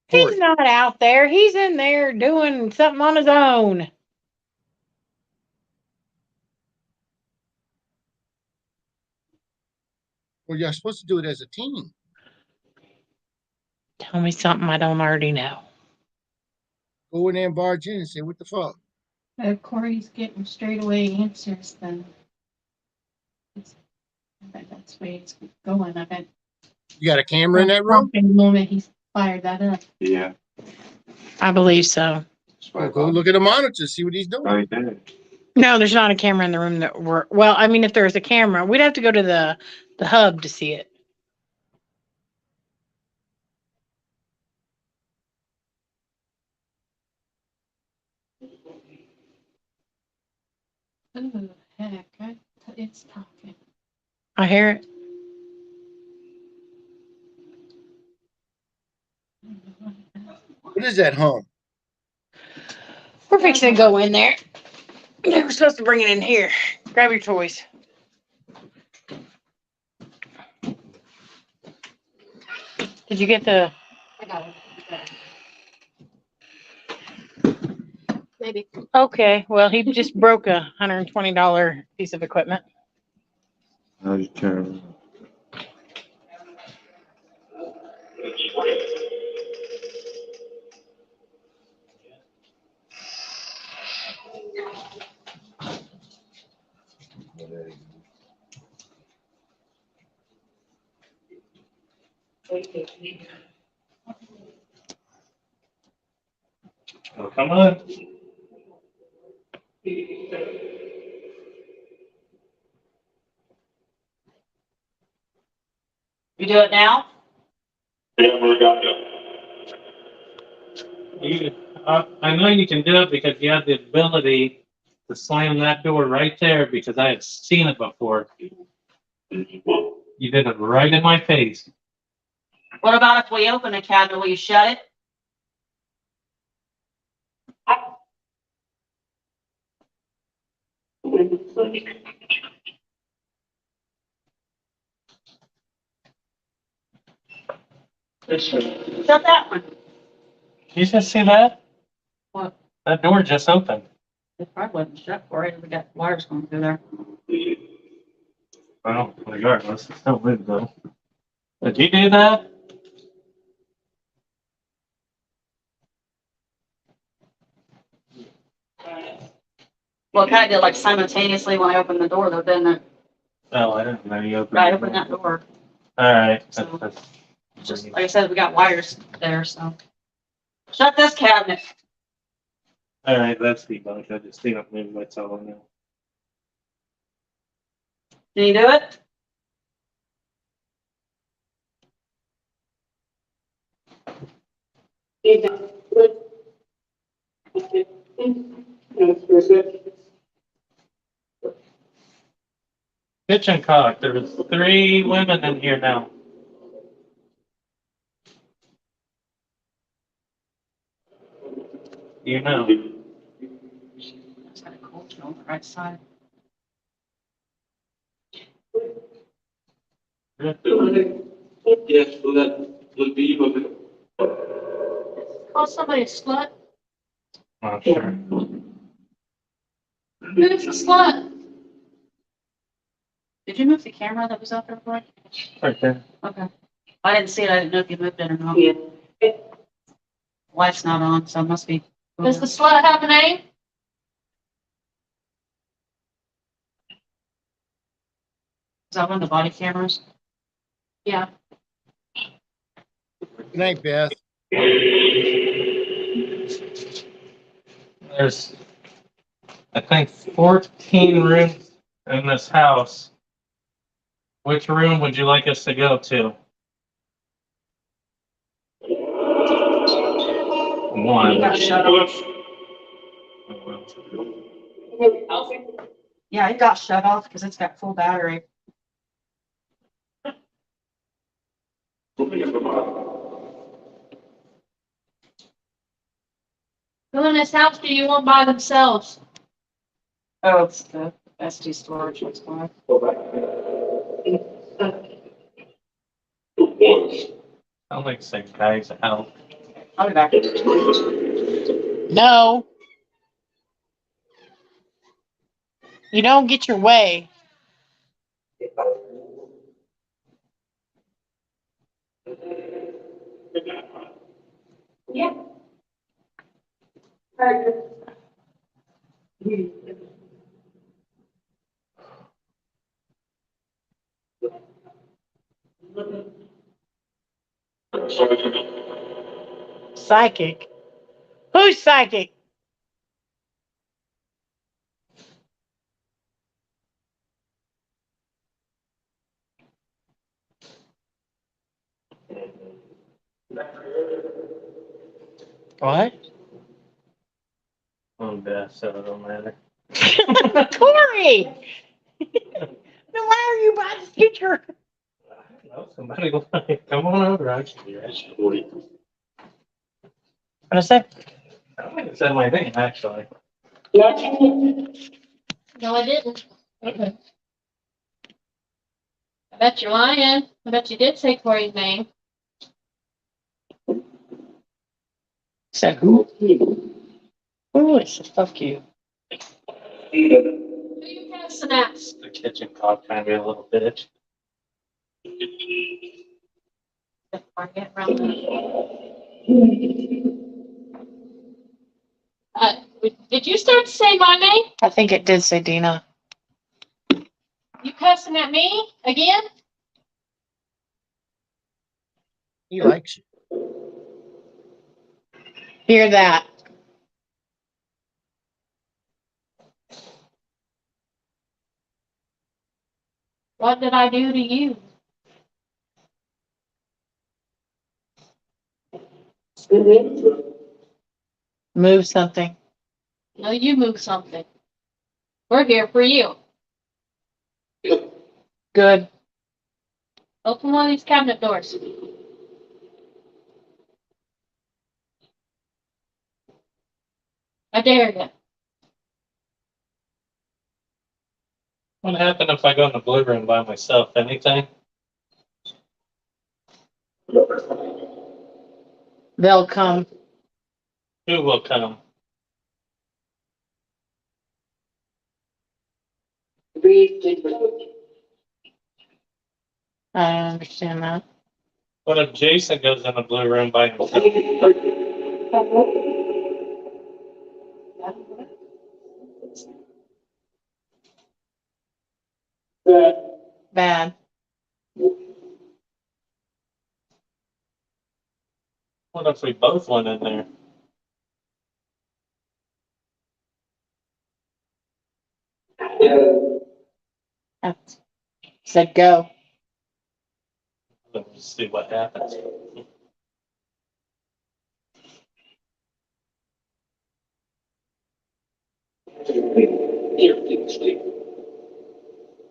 He's not out there. He's in there doing something on his own.
Well, you're supposed to do it as a team.
Tell me something I don't already know.
Go in there and barge in and say, "What the fuck?"
Corey's getting straightaway answers, then I bet that's the way it's going. I bet
You got a camera in that room?
the moment he's fired that up.
Yeah.
I believe so.
Well, go look at the monitor, see what he's doing.
Right there.
No, there's not a camera in the room that we're, well, I mean, if there's a camera, we'd have to go to the hub to see it.
Oh, heck, it's talking.
I hear it.
What is that hum?
We're fixing to go in there. We're supposed to bring it in here. Grab your toys. Did you get the?
I got it. Maybe.
Okay, well, he just broke a $120 piece of equipment.
I'll just turn.
Oh, come on.
You do it now?
You, I know you can do it because you have the ability to slam that door right there because I have seen it before. You did it right in my face.
What about if we open the cabinet, will you shut it? Shut that one.
You just see that?
What?
That door just opened.
It probably wasn't shut for it. We got wires going through there.
Well, regardless, it's still moved though. Did you do that?
Well, it kind of did like simultaneously when I opened the door though, didn't it?
Oh, I didn't know you opened
I
the
opened
door.
that door.
All right.
So, just like I said, we got wires there, so. Shut this cabinet.
All right, that's debunked. I just seen it move. That's all I know.
Can you do it?
Kitchen cock. There's 3 women in here now. You know.
It's got a cold chill on the right side.
Yes, that will be,
Call somebody a slut.
Not sure.
Who's the slut?
Did you move the camera that was out there, Roy?
Right there.
Okay. I didn't see it. I didn't know if you moved it or not. Yeah. Light's not on, so it must be.
Does the slut have a name?
Is that one of the body cameras?
Yeah.
Good night, Beth.
There's, I think, 14 rooms in this house. Which room would you like us to go to? One.
Got shut off. Yeah, it got shut off because it's got full battery.
Who in this house do you want by themselves?
Oh, it's the SD storage. That's why.
I like same guys out.
I'll be back.
No. You don't get your way.
Yeah.
Psychic. Who's psychic? What?
Oh, Beth, so it don't matter.
Corey! Then why are you by the speaker?
No, somebody will come on over. Actually,
What I say?
I don't think it said my name, actually.
No, I didn't.
Okay.
I bet you're lying. I bet you did say Corey's name.
Said who? Oh, it said fuck you.
Who you passing at?
The kitchen cock can be a little bitch.
Before I get around
Did you start to say my name?
I think it did say Dina.
You cussing at me again?
He likes you.
Hear that?
What did I do to you?
Move something.
No, you move something. We're here for you.
Good.
Open one of these cabinet doors. I dare you.
What happened if I go in the blue room by myself? Anything?
They'll come.
Who will come?
I don't understand that.
What if Jason goes in the blue room by himself?
Bad.
What if we both went in there?
That's, said go.
Let's see what happens.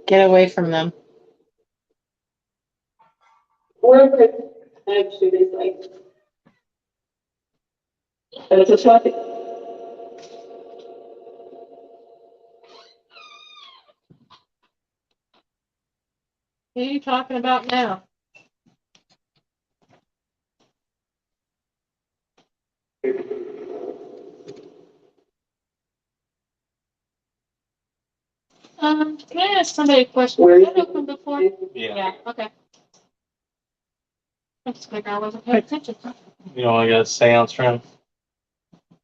Get away from them.
Who are you talking about now? Can I ask somebody a question? Was that open before?
Yeah.
Okay. I just figured I wasn't paying attention.
You only got a seance room?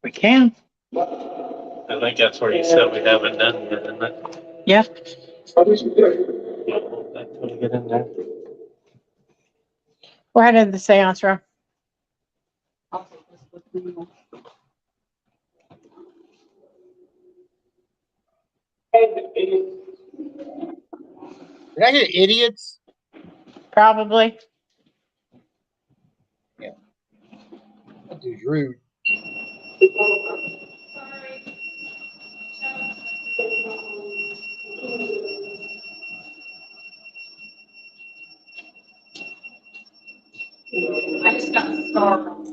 We can.
I think that's where you said we haven't done yet, isn't it?
Yeah.
That's when you get in there.
We're headed to the seance room.
Did I hear idiots?
Probably.
That dude's rude.
I just got startled.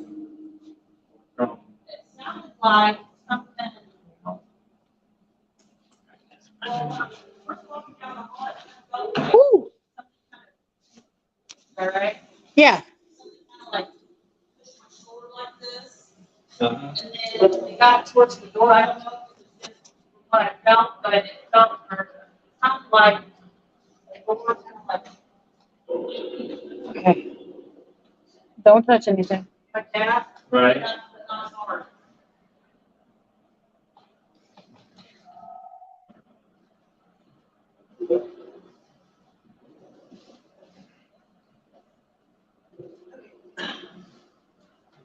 It sounded like something.
Woo.
All right.
Yeah.
Like forward like this,
Uh-huh.
and then we got towards the door. I don't know if it's what I felt, but it felt sounded like the door was kind of
Okay. Don't touch anything.
like that.
Right.
But not hard.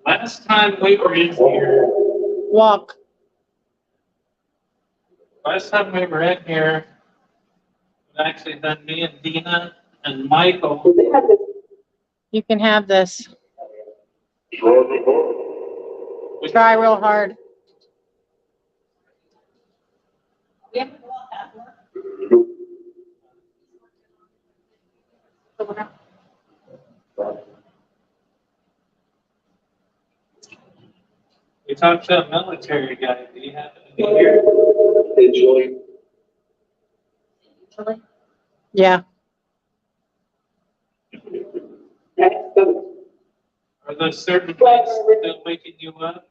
Last time we were in here,
Walk.
it actually been me and Dina and Michael.
You can have this.
We-
Try real hard.
We have to go out that door. So we're not-
We talked to a military guy. Do you happen to be here?
Really?
Yeah.
Are those certain things still waking you up?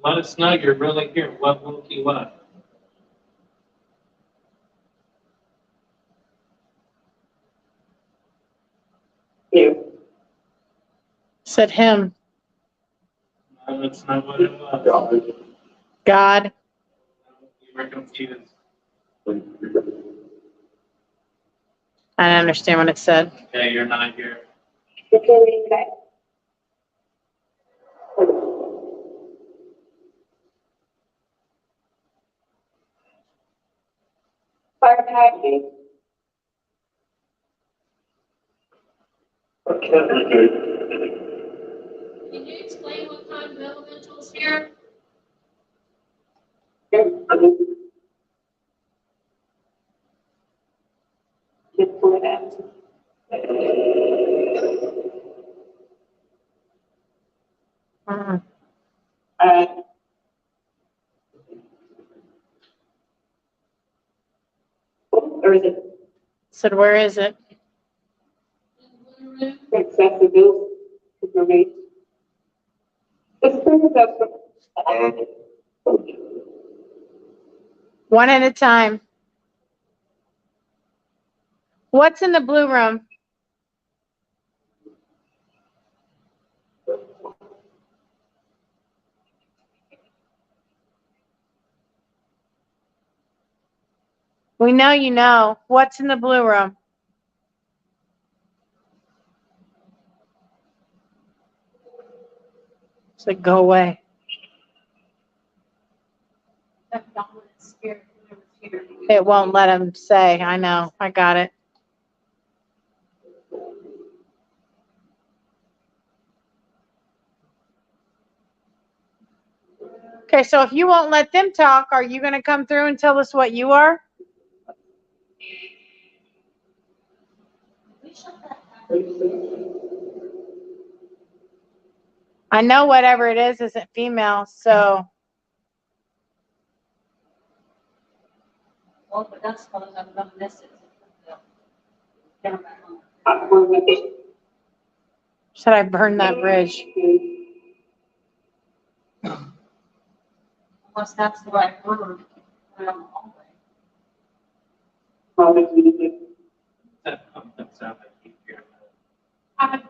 Let us know you're really here. What woke you up?
Said him.
No, that's not what it was.
God.
You were confused.
I don't understand what it said.
Okay, you're not here.
Can you explain what kind of elementals here?
Mm.
Or is it
Said, where is it?
accessible information? It's pretty up.
One at a time. What's in the blue room? We know you know. What's in the blue room? Said, go away.
That dominant spirit never here.
It won't let him say. I know. I got it. Okay, so if you won't let them talk, are you going to come through and tell us what you are? I know whatever it is isn't female, so
Well, but that's what I'm gonna miss it.
should I burn that bridge?
Unless that's the right word. I don't know.
That sound like you hear.
I've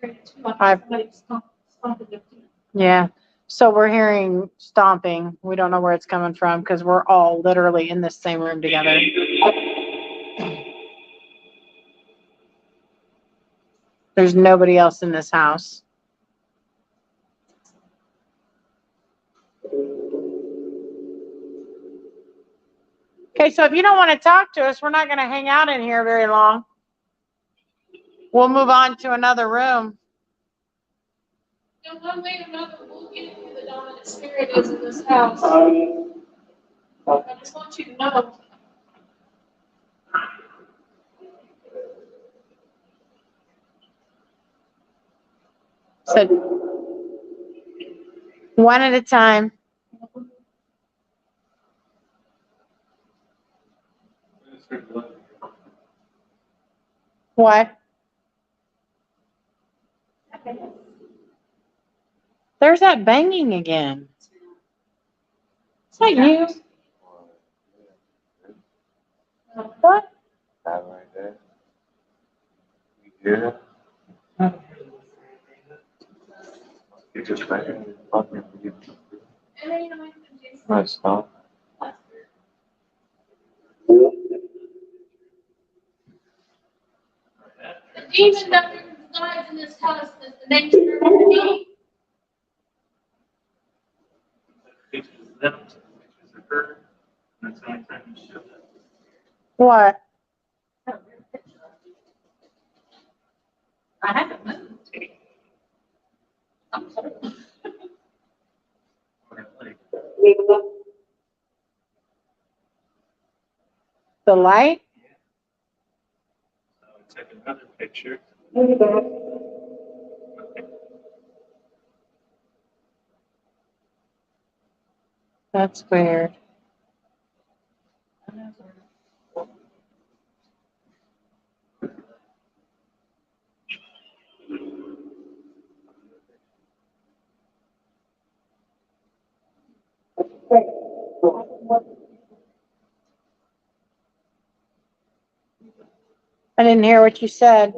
heard it too.
I've-
Somebody stomping their feet.
Yeah. So we're hearing stomping. We don't know where it's coming from because we're all literally in the same room together. There's nobody else in this house. Okay, so if you don't want to talk to us, we're not going to hang out in here very long. We'll move on to another room.
In one way or another, we'll get who the dominant spirit is in this house. I just want you to know.
So one at a time. What? There's that banging again. Is that you? What?
That right there. You hear that? You just right here. Fucking you.
And then, you know, Jason,
Right, stop.
the demon that resides in this house is the nature of the demon.
Pictures of them, pictures of her. That's the only time you show that.
What?
I haven't moved. I'm sorry.
Like,
The light?
so I took another picture.
That's weird. I didn't hear what you said.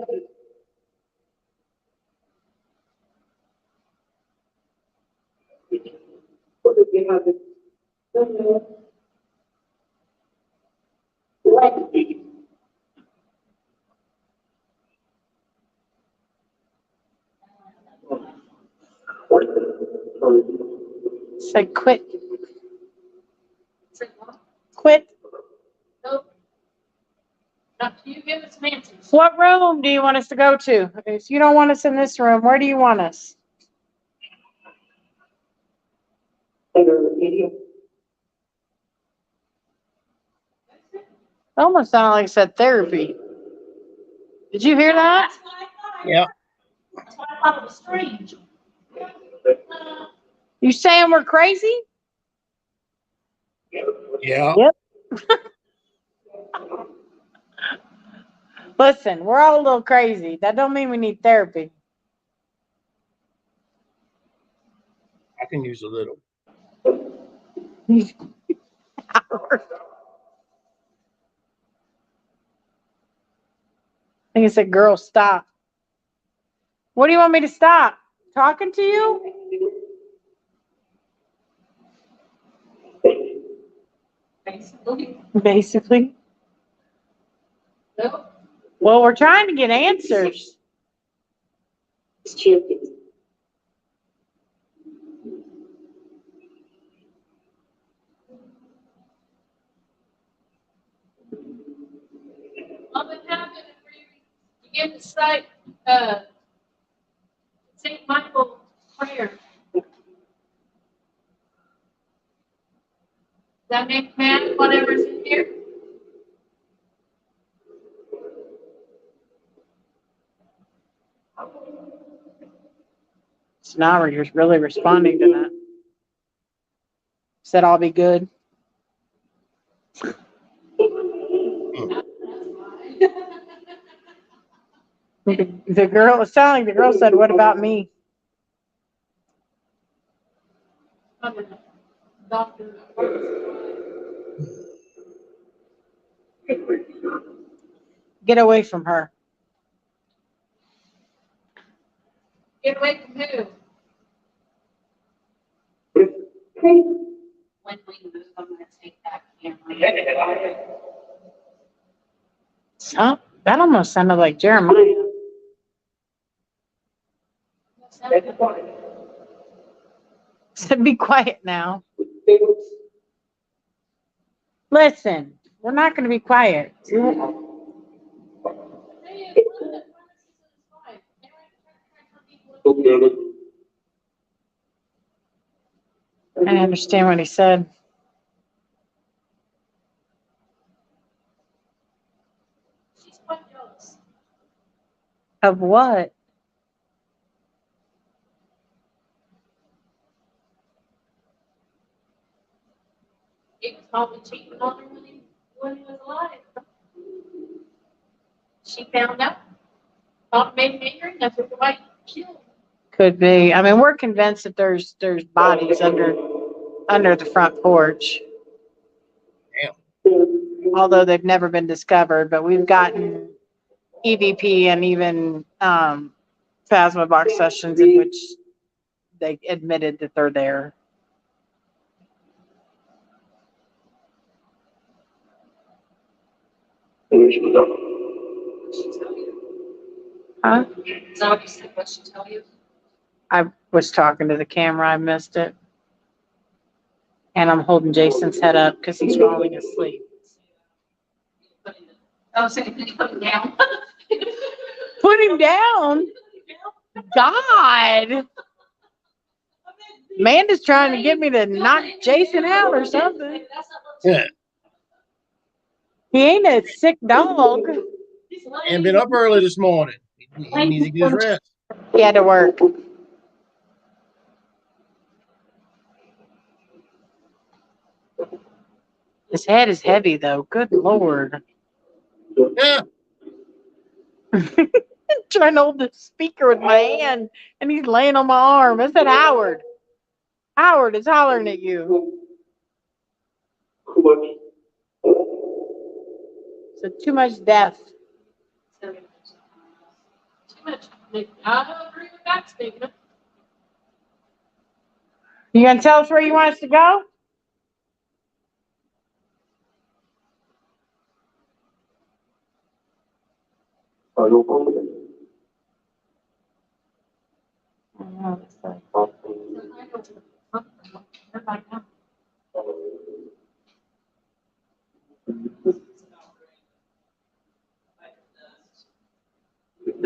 Said quit. Quit.
No,
Up to you, give us Nancy's.
What room do you want us to go to? If you don't want us in this room, where do you want us?
Under the media.
Almost sounded like it said therapy. Did you hear that?
That's what I thought.
Yeah.
That's why I thought it was strange.
You saying we're crazy?
Yeah.
Listen, we're all a little crazy. That don't mean we need therapy.
I can use a little.
I think it said, girl, stop. What do you want me to stop? Talking to you?
Basically.
Basically.
Nope.
Well, we're trying to get answers.
It's champions.
What would happen if we begin to cite, St. Michael prayer? That make mad whatever's in here?
It's not, you're really responding to that. Said I'll be good. The girl, it sounded like the girl said, what about me?
Doctor.
Get away from her.
Get away from who?
When we move, I'm gonna take that camera.
Oh, that almost sounded like Jeremiah. Said, be quiet now. Listen, we're not going to be quiet. I understand what he said.
She's quite jealous.
Of what?
He was probably cheating on her when he was alive. She found out. Thought made him angry, and that's what the wife killed.
Could be. I mean, we're convinced that there's bodies under the front porch. Although they've never been discovered, but we've gotten EVP and even plasma box sessions in which they admitted that they're there. Huh?
Is that what you said? What she tell you?
I was talking to the camera. I missed it. And I'm holding Jason's head up because he's falling asleep.
Oh, so you put it down?
Put him down. God. Amanda's trying to get me to knock Jason out or something.
Yeah.
He ain't a sick dog.
And been up early this morning. He needs to get his rest.
He had to work. His head is heavy though. Good Lord.
Yeah.
Trying to hold the speaker with my hand and he's laying on my arm. I said, Howard. Howard is hollering at you. So too much death.
Too much. I agree with that statement.
You gonna tell us where you want us to go?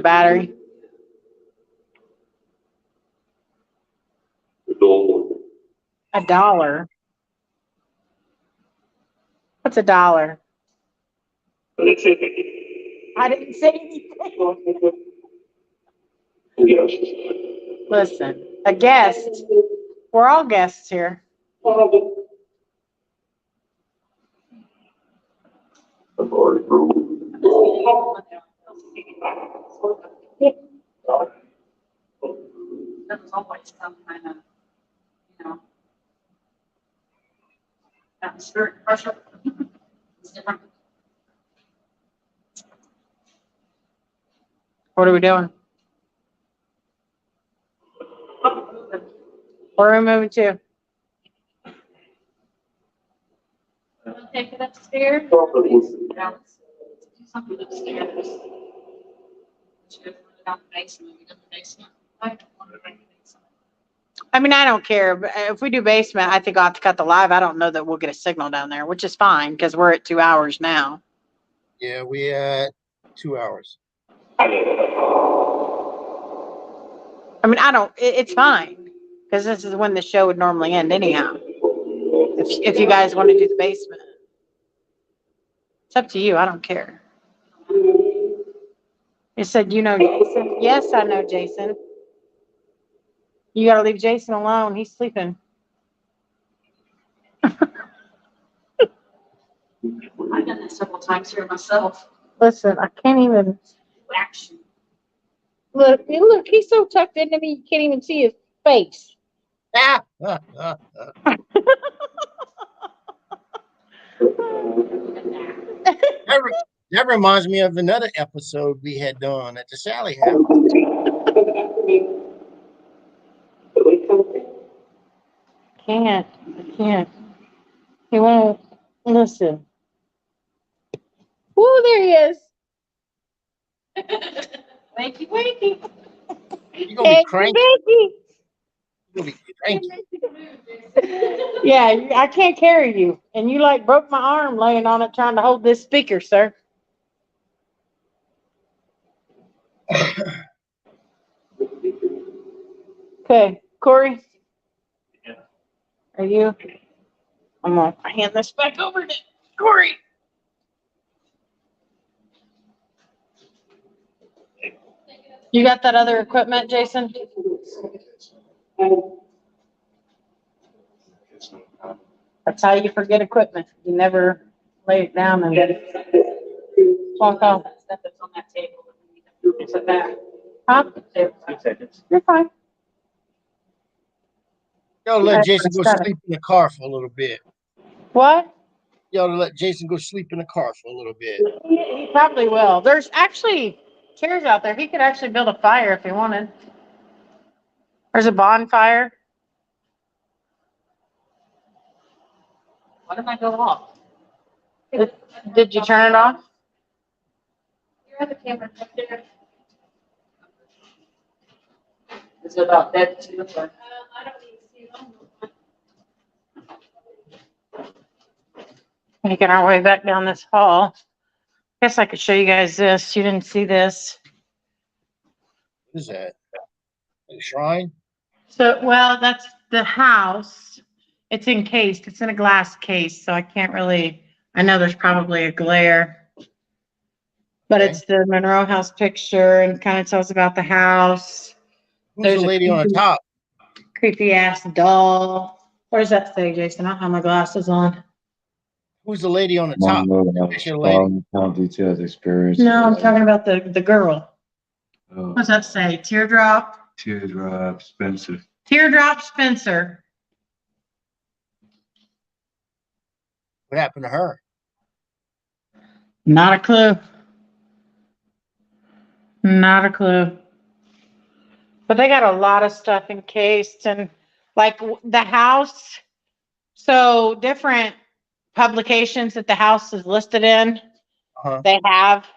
battery. $1. What's $1? I didn't say anything. Listen, a guest. We're all guests here.
There was always some kind of, you know, atmospheric pressure. It's different.
What are we doing? Where are we moving to?
Take it upstairs.
Now, let's do something upstairs. Should have put it out the basement. We did the basement. I don't want to make the basement.
I mean, I don't care, but if we do basement, I think I'll have to cut the live. I don't know that we'll get a signal down there, which is fine because we're at 2 hours now.
Yeah, we at 2 hours.
I mean, it's fine because this is when the show would normally end anyhow. If you guys want to do the basement, it's up to you. I don't care. You said you know Jason. Yes, I know Jason. You got to leave Jason alone. He's sleeping.
I've done that several times here myself.
Listen, I can't even.
Action.
Look, he's so tucked into me, you can't even see his face.
Ah! That reminds me of another episode we had done at the Sally House.
I can't. He won't listen. Whoa, there he is.
Wakey, wakey.
You're gonna be cranky.
Becky.
You're gonna be cranky.
Yeah, I can't carry you. And you like broke my arm laying on it trying to hold this speaker, sir. Okay, Corey.
Yeah.
Are you? I'm gonna hand this back over to Corey. You got that other equipment, Jason? That's how you forget equipment. You never lay it down and walk off.
Stuff that's on that table. It's a bag.
Huh?
2 seconds.
You're fine.
Y'all let Jason go sleep in the car for a little bit.
What?
Y'all let Jason go sleep in the car for a little bit.
He probably will. There's actually chairs out there. He could actually build a fire if he wanted. There's a bonfire.
Why did I go off?
Did you turn it off?
You're at the camera up there.
Is it about dead too? Or?
I don't even see it on.
Making our way back down this hall. Guess I could show you guys this. You didn't see this.
What is that? A shrine?
So, well, that's the house. It's encased. It's in a glass case, so I can't really. I know there's probably a glare, but
Okay.
it's the Monroe house picture and kind of tells about the house.
Who's
There's
the
a
lady on the top?
Creepy ass doll. What does that say, Jason? I don't have my glasses on.
Who's the lady on the top?
Monroe,
Picture lady.
detailed experience.
No, I'm talking about the girl.
Oh,
What does that say? Teardrop?
Teardrop, Spencer.
Teardrop Spencer.
What happened to her?
Not a clue. Not a clue. But they got a lot of stuff encased and like the house. So different publications that the house is listed in,
Uh-huh.
they have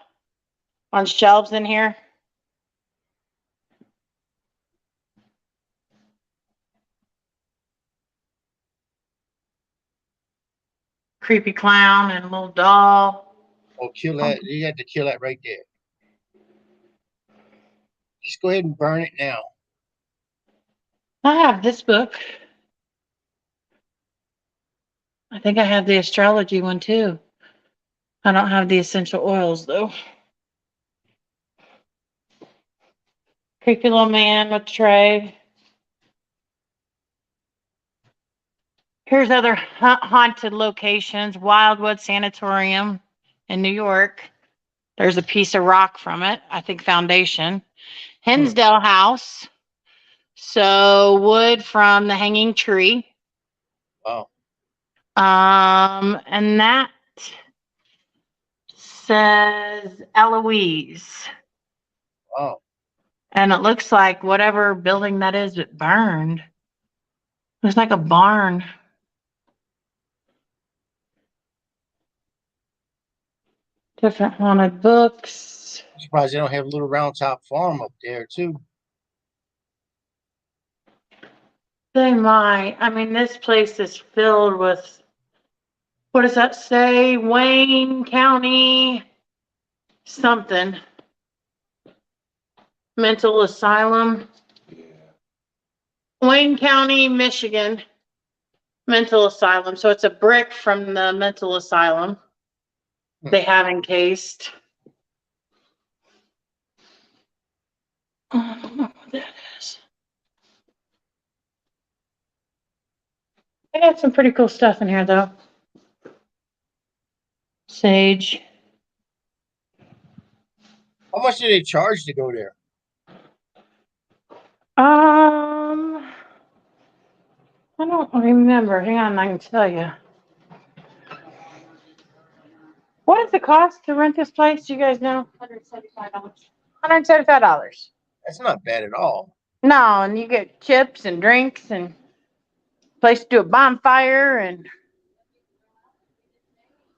on shelves in here. Creepy clown and little doll.
Oh, kill that. You had to kill that right there. Just go ahead and burn it now.
I have this book. I think I have the astrology one too. I don't have the essential oils though. Creepy little man with a tray. Here's other haunted locations. Wildwood Sanatorium in New York. There's a piece of rock from it. I think foundation. Hinsdale House. So wood from the hanging tree.
Wow.
And that says Eloise.
Wow.
And it looks like whatever building that is, it burned. Looks like a barn. Different haunted books.
I'm surprised they don't have a little round top farm up there too.
They might. I mean, this place is filled with, what does that say? Wayne County something. Mental asylum. Wayne County, Michigan. Mental asylum. So it's a brick from the mental asylum. They have encased. I don't know what that is. I got some pretty cool stuff in here though. Sage.
How much do they charge to go there?
I don't remember. Hang on, I can tell you. What is the cost to rent this place? Do you guys know?
$175.
$175.
That's not bad at all.
No, and you get chips and drinks and place to do a bonfire and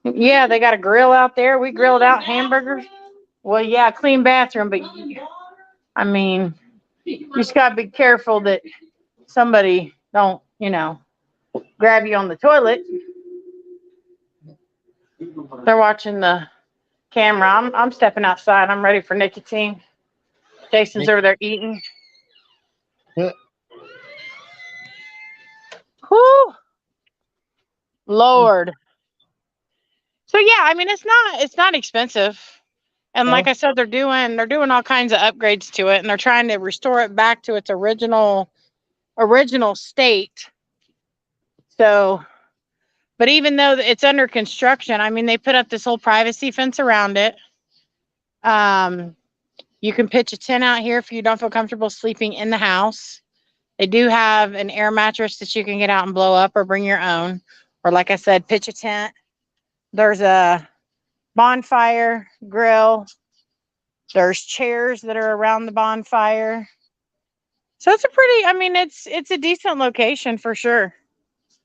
yeah, they got a grill out there. We grilled out hamburgers. Well, yeah, clean bathroom, but I mean, you just gotta be careful that somebody don't, grab you on the toilet. They're watching the camera. I'm stepping outside. I'm ready for nicotine. Jason's over there eating.
Yeah.
Whew. Lord. So yeah, I mean it's not expensive. And like I said, they're doing all kinds of upgrades to it and they're trying to restore it back to its original state. So, but even though it's under construction, I mean they put up this whole privacy fence around it. You can pitch a tent out here if you don't feel comfortable sleeping in the house. They do have an air mattress that you can get out and blow up or bring your own. Or like I said, pitch a tent. There's a bonfire grill. There's chairs that are around the bonfire. So it's it's a decent location for sure.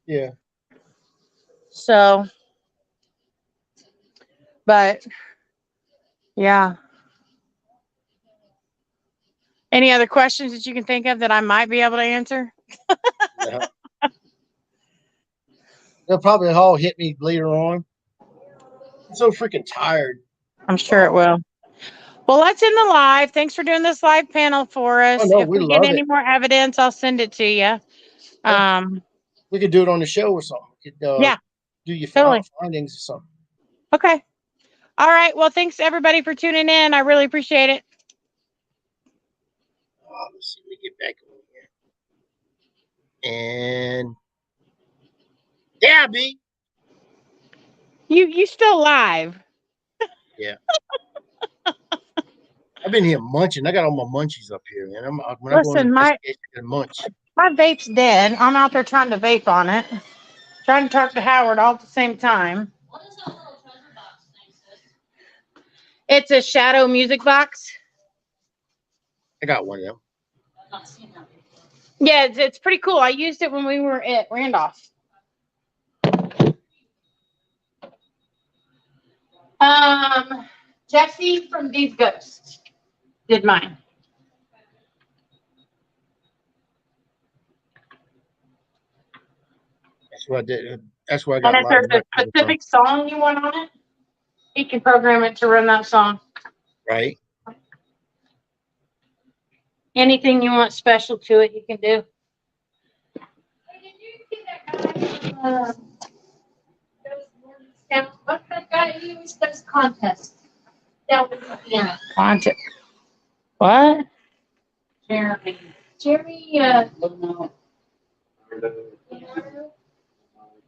Yeah.
So, but yeah. Any other questions that you can think of that I might be able to answer?
Yeah. They'll probably all hit me later on. I'm so freaking tired.
I'm sure it will. Well, let's end the live. Thanks for doing this live panel for us.
Oh, no,
If
we
we get
love
any
it.
more evidence, I'll send it to you.
We could do it on the show or something. We could,
Yeah,
do your
totally.
findings or something.
Okay. All right. Well, thanks everybody for tuning in. I really appreciate it.
Let's see. Let me get back over here. And yeah, B.
You still live?
Yeah. I've been here munching. I got all my munchies up here, man. When
Listen,
I go
my
to munch.
vape's dead. I'm out there trying to vape on it. Trying to talk to Howard all at the same time.
What is that little treasure box thing, sis?
It's a shadow music box.
I got one of them.
I've not seen that before.
Yeah, it's pretty cool. I used it when we were at Randolph. Jesse from These Ghosts did mine.
That's what I did. That's where I got
And if
my
there's a
record from.
specific song you want on it, he can program it to run that song.
Right.
Anything you want special to it, you can do.
Hey, did you see that guy, those Morgantown, what's that guy who always does contests down in Louisiana?
Content. What?
Jeremy.
Jeremy,
Monroe.
Monroe,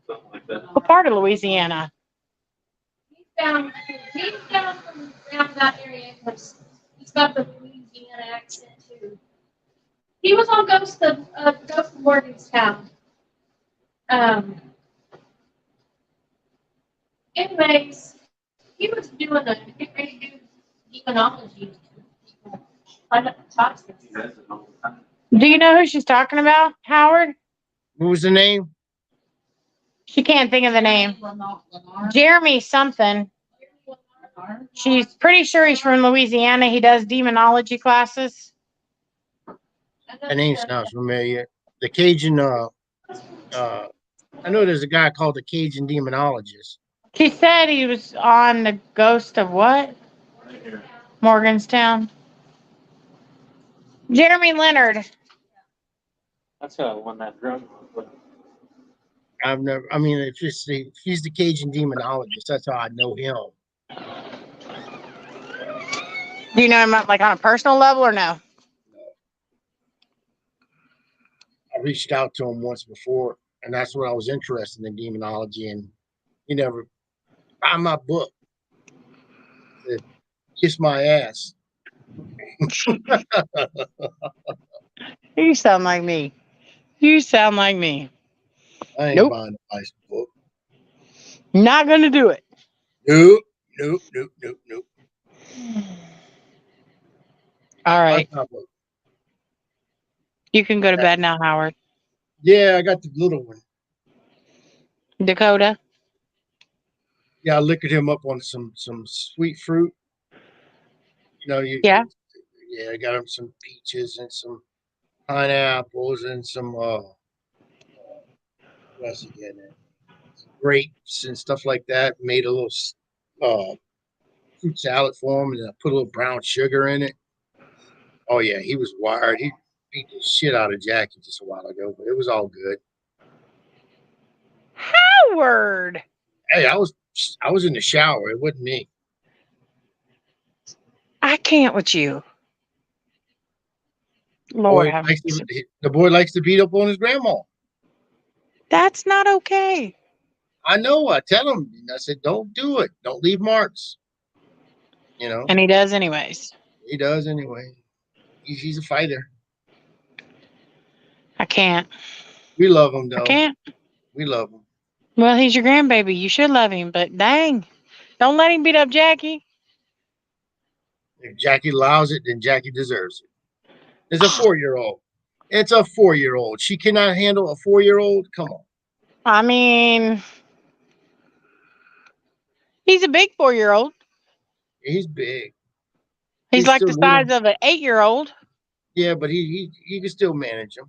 Something like that.
What part of Louisiana?
he's down from around that area because he's got the Louisiana accent too. He was on Ghost of Morgantown. Anyways, he was getting ready to do demonology. Find out the toxins.
He has it all the time.
Do you know who she's talking about, Howard?
What was the name?
She can't think of the name.
Lennar.
Jeremy something. She's pretty sure he's from Louisiana. He does demonology classes.
That name sounds familiar. The Cajun, I know there's a guy called the Cajun Demonologist.
She said he was on the Ghost of what?
Right here.
Morgantown. Jeremy Leonard.
That's how I won that drum.
I've never, I mean, if he's the Cajun Demonologist, that's how I know him.
Do you know him like on a personal level or no?
I reached out to him once before, and that's when I was interested in demonology, and he never buy my book. Said, kiss my ass.
You sound like me. You sound like me.
I ain't
Nope.
buying a nice book.
Not gonna do it.
Nope, nope, nope, nope, nope.
All right.
Buy my book.
You can go to bed now, Howard.
Yeah, I got the little one.
Dakota.
Yeah, I liquored him up on some sweet fruit. You know,
Yeah.
Yeah, I got him some peaches and some pineapples and some what else again? Some grapes and stuff like that. Made a little fruit salad for him, and I put a little brown sugar in it. Oh yeah, he was wired. He beat the shit out of Jackie just a while ago, but it was all good.
Howard.
Hey, I was in the shower. It wasn't me.
I can't with you. Lord
Boy
have
likes
mercy.
the boy likes to beat up on his grandma.
That's not okay.
I know. I tell him. I said, don't do it. Don't leave marks. You know,
And he does anyways.
he does anyway. He's a fighter.
I can't.
We love him
I
though.
can't.
We love him.
Well, he's your grandbaby. You should love him, but dang. Don't let him beat up Jackie.
If Jackie allows it, then Jackie deserves it. It's a 4-year-old. It's a 4-year-old. She cannot handle a 4-year-old. Come on.
I mean, he's a big 4-year-old.
He's big.
He's like
still
the size
little.
of an 8-year-old.
Yeah, but he can still manage him.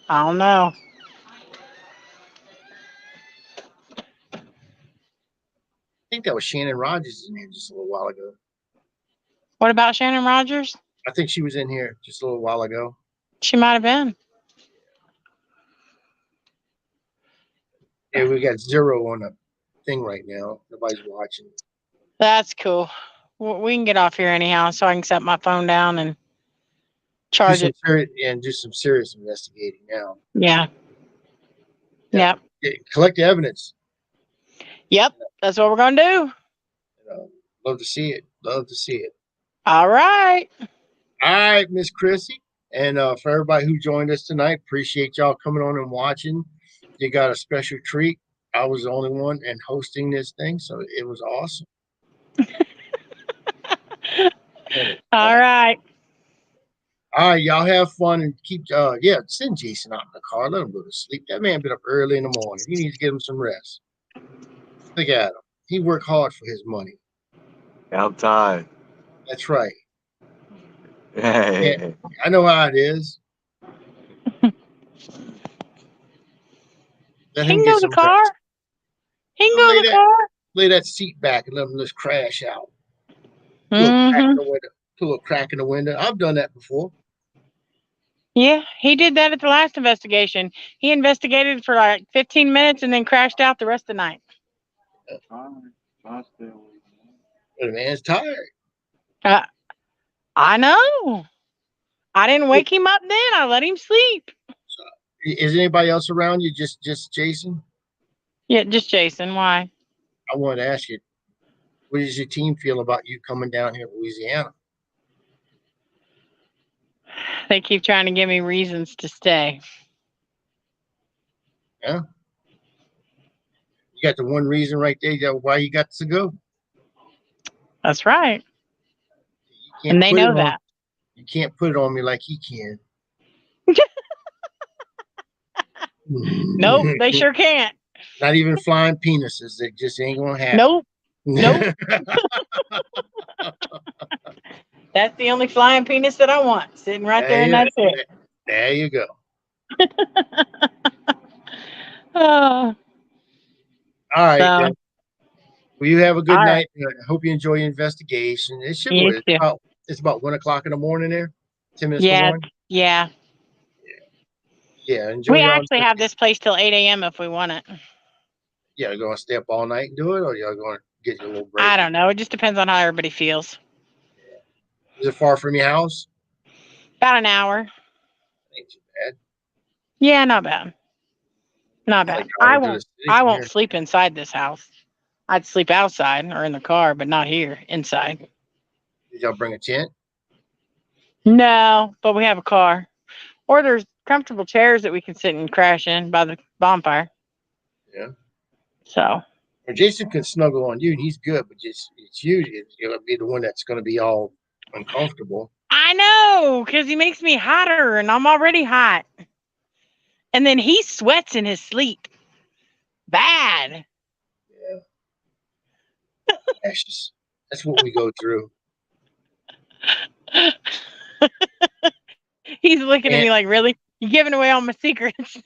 I don't know.
I think that was Shannon Rogers in here just a little while ago.
What about Shannon Rogers?
I think she was in here just a little while ago.
She might have been.
Yeah, we got 0 on the thing right now. Nobody's watching.
That's cool. We can get off here anyhow, so I can set my phone down and charge it.
Do some serious investigating now.
Yeah.
Yeah.
Yep.
Yeah, collect the evidence.
Yep. That's what we're going to do.
You know, love to see it. Love to see it.
All right.
All right, Miss Chrissy. And for everybody who joined us tonight, appreciate y'all coming on and watching. You got a special treat. I was the only one and hosting this thing, so it was awesome.
All right.
All right, y'all have fun and keep send Jason out in the car. Let him go to sleep. That man been up early in the morning. He needs to get him some rest. Look at him. He worked hard for his money.
I'm tired.
That's right.
Hey.
I know how it is. Let
He
him
can
get
go to
some
the car.
rest.
He can go to the car.
Lay that seat back and let him just crash out.
Mm-hmm.
Put a little crack in the window. I've done that before.
Yeah, he did that at the last investigation. He investigated for like 15 minutes and then crashed out the rest of the night.
But the man's tired.
I know. I didn't wake him up then. I let him sleep.
Is anybody else around you? Just Jason?
Yeah, just Jason. Why?
I wanted to ask you, what does your team feel about you coming down here to Louisiana?
They keep trying to give me reasons to stay.
Yeah. You got the one reason right there why you got to go.
That's right.
You
And they know
on,
that.
You can't put it on me like he can.
Nope, they sure can't.
Not even flying penises. They just ain't gonna happen.
Nope. Nope. That's the only flying penis that I want, sitting right there, and that's it.
There you go.
Oh,
All right.
so,
Then. Well, you have a good
all
night. I hope you enjoy your investigation. It should
You too.
it's about 1 o'clock in the morning there. 10 minutes to
Yeah,
1.
yeah.
Yeah. Enjoy
We
your
actually have this place till 8 a.m. if we want it.
Yeah, you gonna stay up all night and do it, or you're gonna get your little break?
I don't know. It just depends on how everybody feels.
Is it far from your house?
About an hour.
Ain't too bad.
Yeah, not bad. Not bad.
Like
I
driving to the
won't.
city
I
from
won't
here.
sleep inside this house. I'd sleep outside or in the car, but not here inside.
Did y'all bring a tent?
No, but we have a car. Or there's comfortable chairs that we can sit and crash in by the bonfire.
Yeah.
So.
Well, Jason can snuggle on you, and he's good, but just it's you. It's gonna be the one that's gonna be all uncomfortable.
I know, because he makes me hotter, and I'm already hot. And then he sweats in his sleep. Bad.
Yeah. That's what we go through.
He's looking at me like, really? You giving away all my secrets?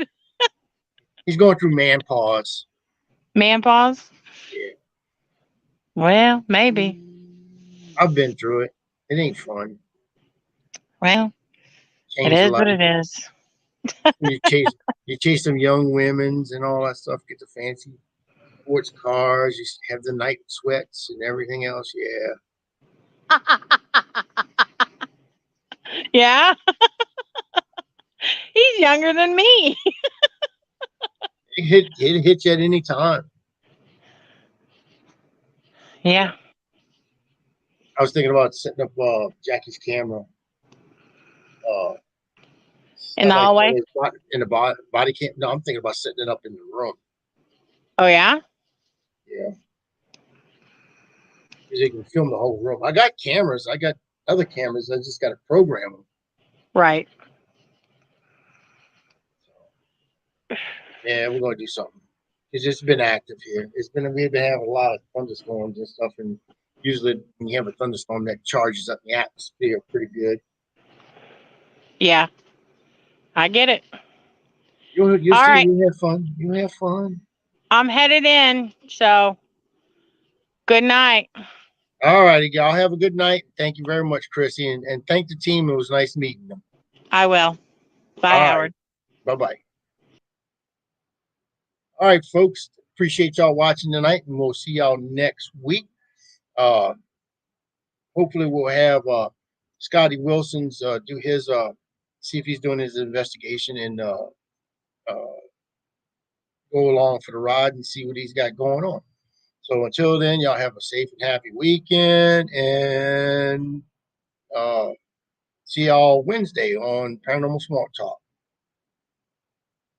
He's going through man pause.
Man pause?
Yeah.
Well, maybe.
I've been through it. It ain't fun.
Well,
Change
it is
life.
what it is.
You chase some young women's and all that stuff. Get the fancy sports cars. You have the night sweats and everything else. Yeah.
Yeah. He's younger than me.
It hit you at any time.
Yeah.
I was thinking about setting up Jackie's camera.
In the hallway?
In the body cam. No, I'm thinking about setting it up in the room.
Oh, yeah?
Yeah. Because you can film the whole room. I got cameras. I got other cameras. I just got to program them.
Right.
Yeah, we're going to do something. Because it's been active here. We've been having a lot of thunderstorms and stuff. And usually when you have a thunderstorm, that charges up the atmosphere pretty good.
Yeah. I get it.
You'll
All
see.
right.
You have fun. You have fun.
I'm headed in. So, good night.
All righty, y'all. Have a good night. Thank you very much, Chrissy. And thank the team. It was nice meeting them.
I will. Bye,
All
Howard.
right. Bye-bye. All right, folks. Appreciate y'all watching tonight, and we'll see y'all next week. Hopefully we'll have Scotty Wilson's do his see if he's doing his investigation and go along for the ride and see what he's got going on. So until then, y'all have a safe and happy weekend, and see y'all Wednesday on Paranormal Smart Talk.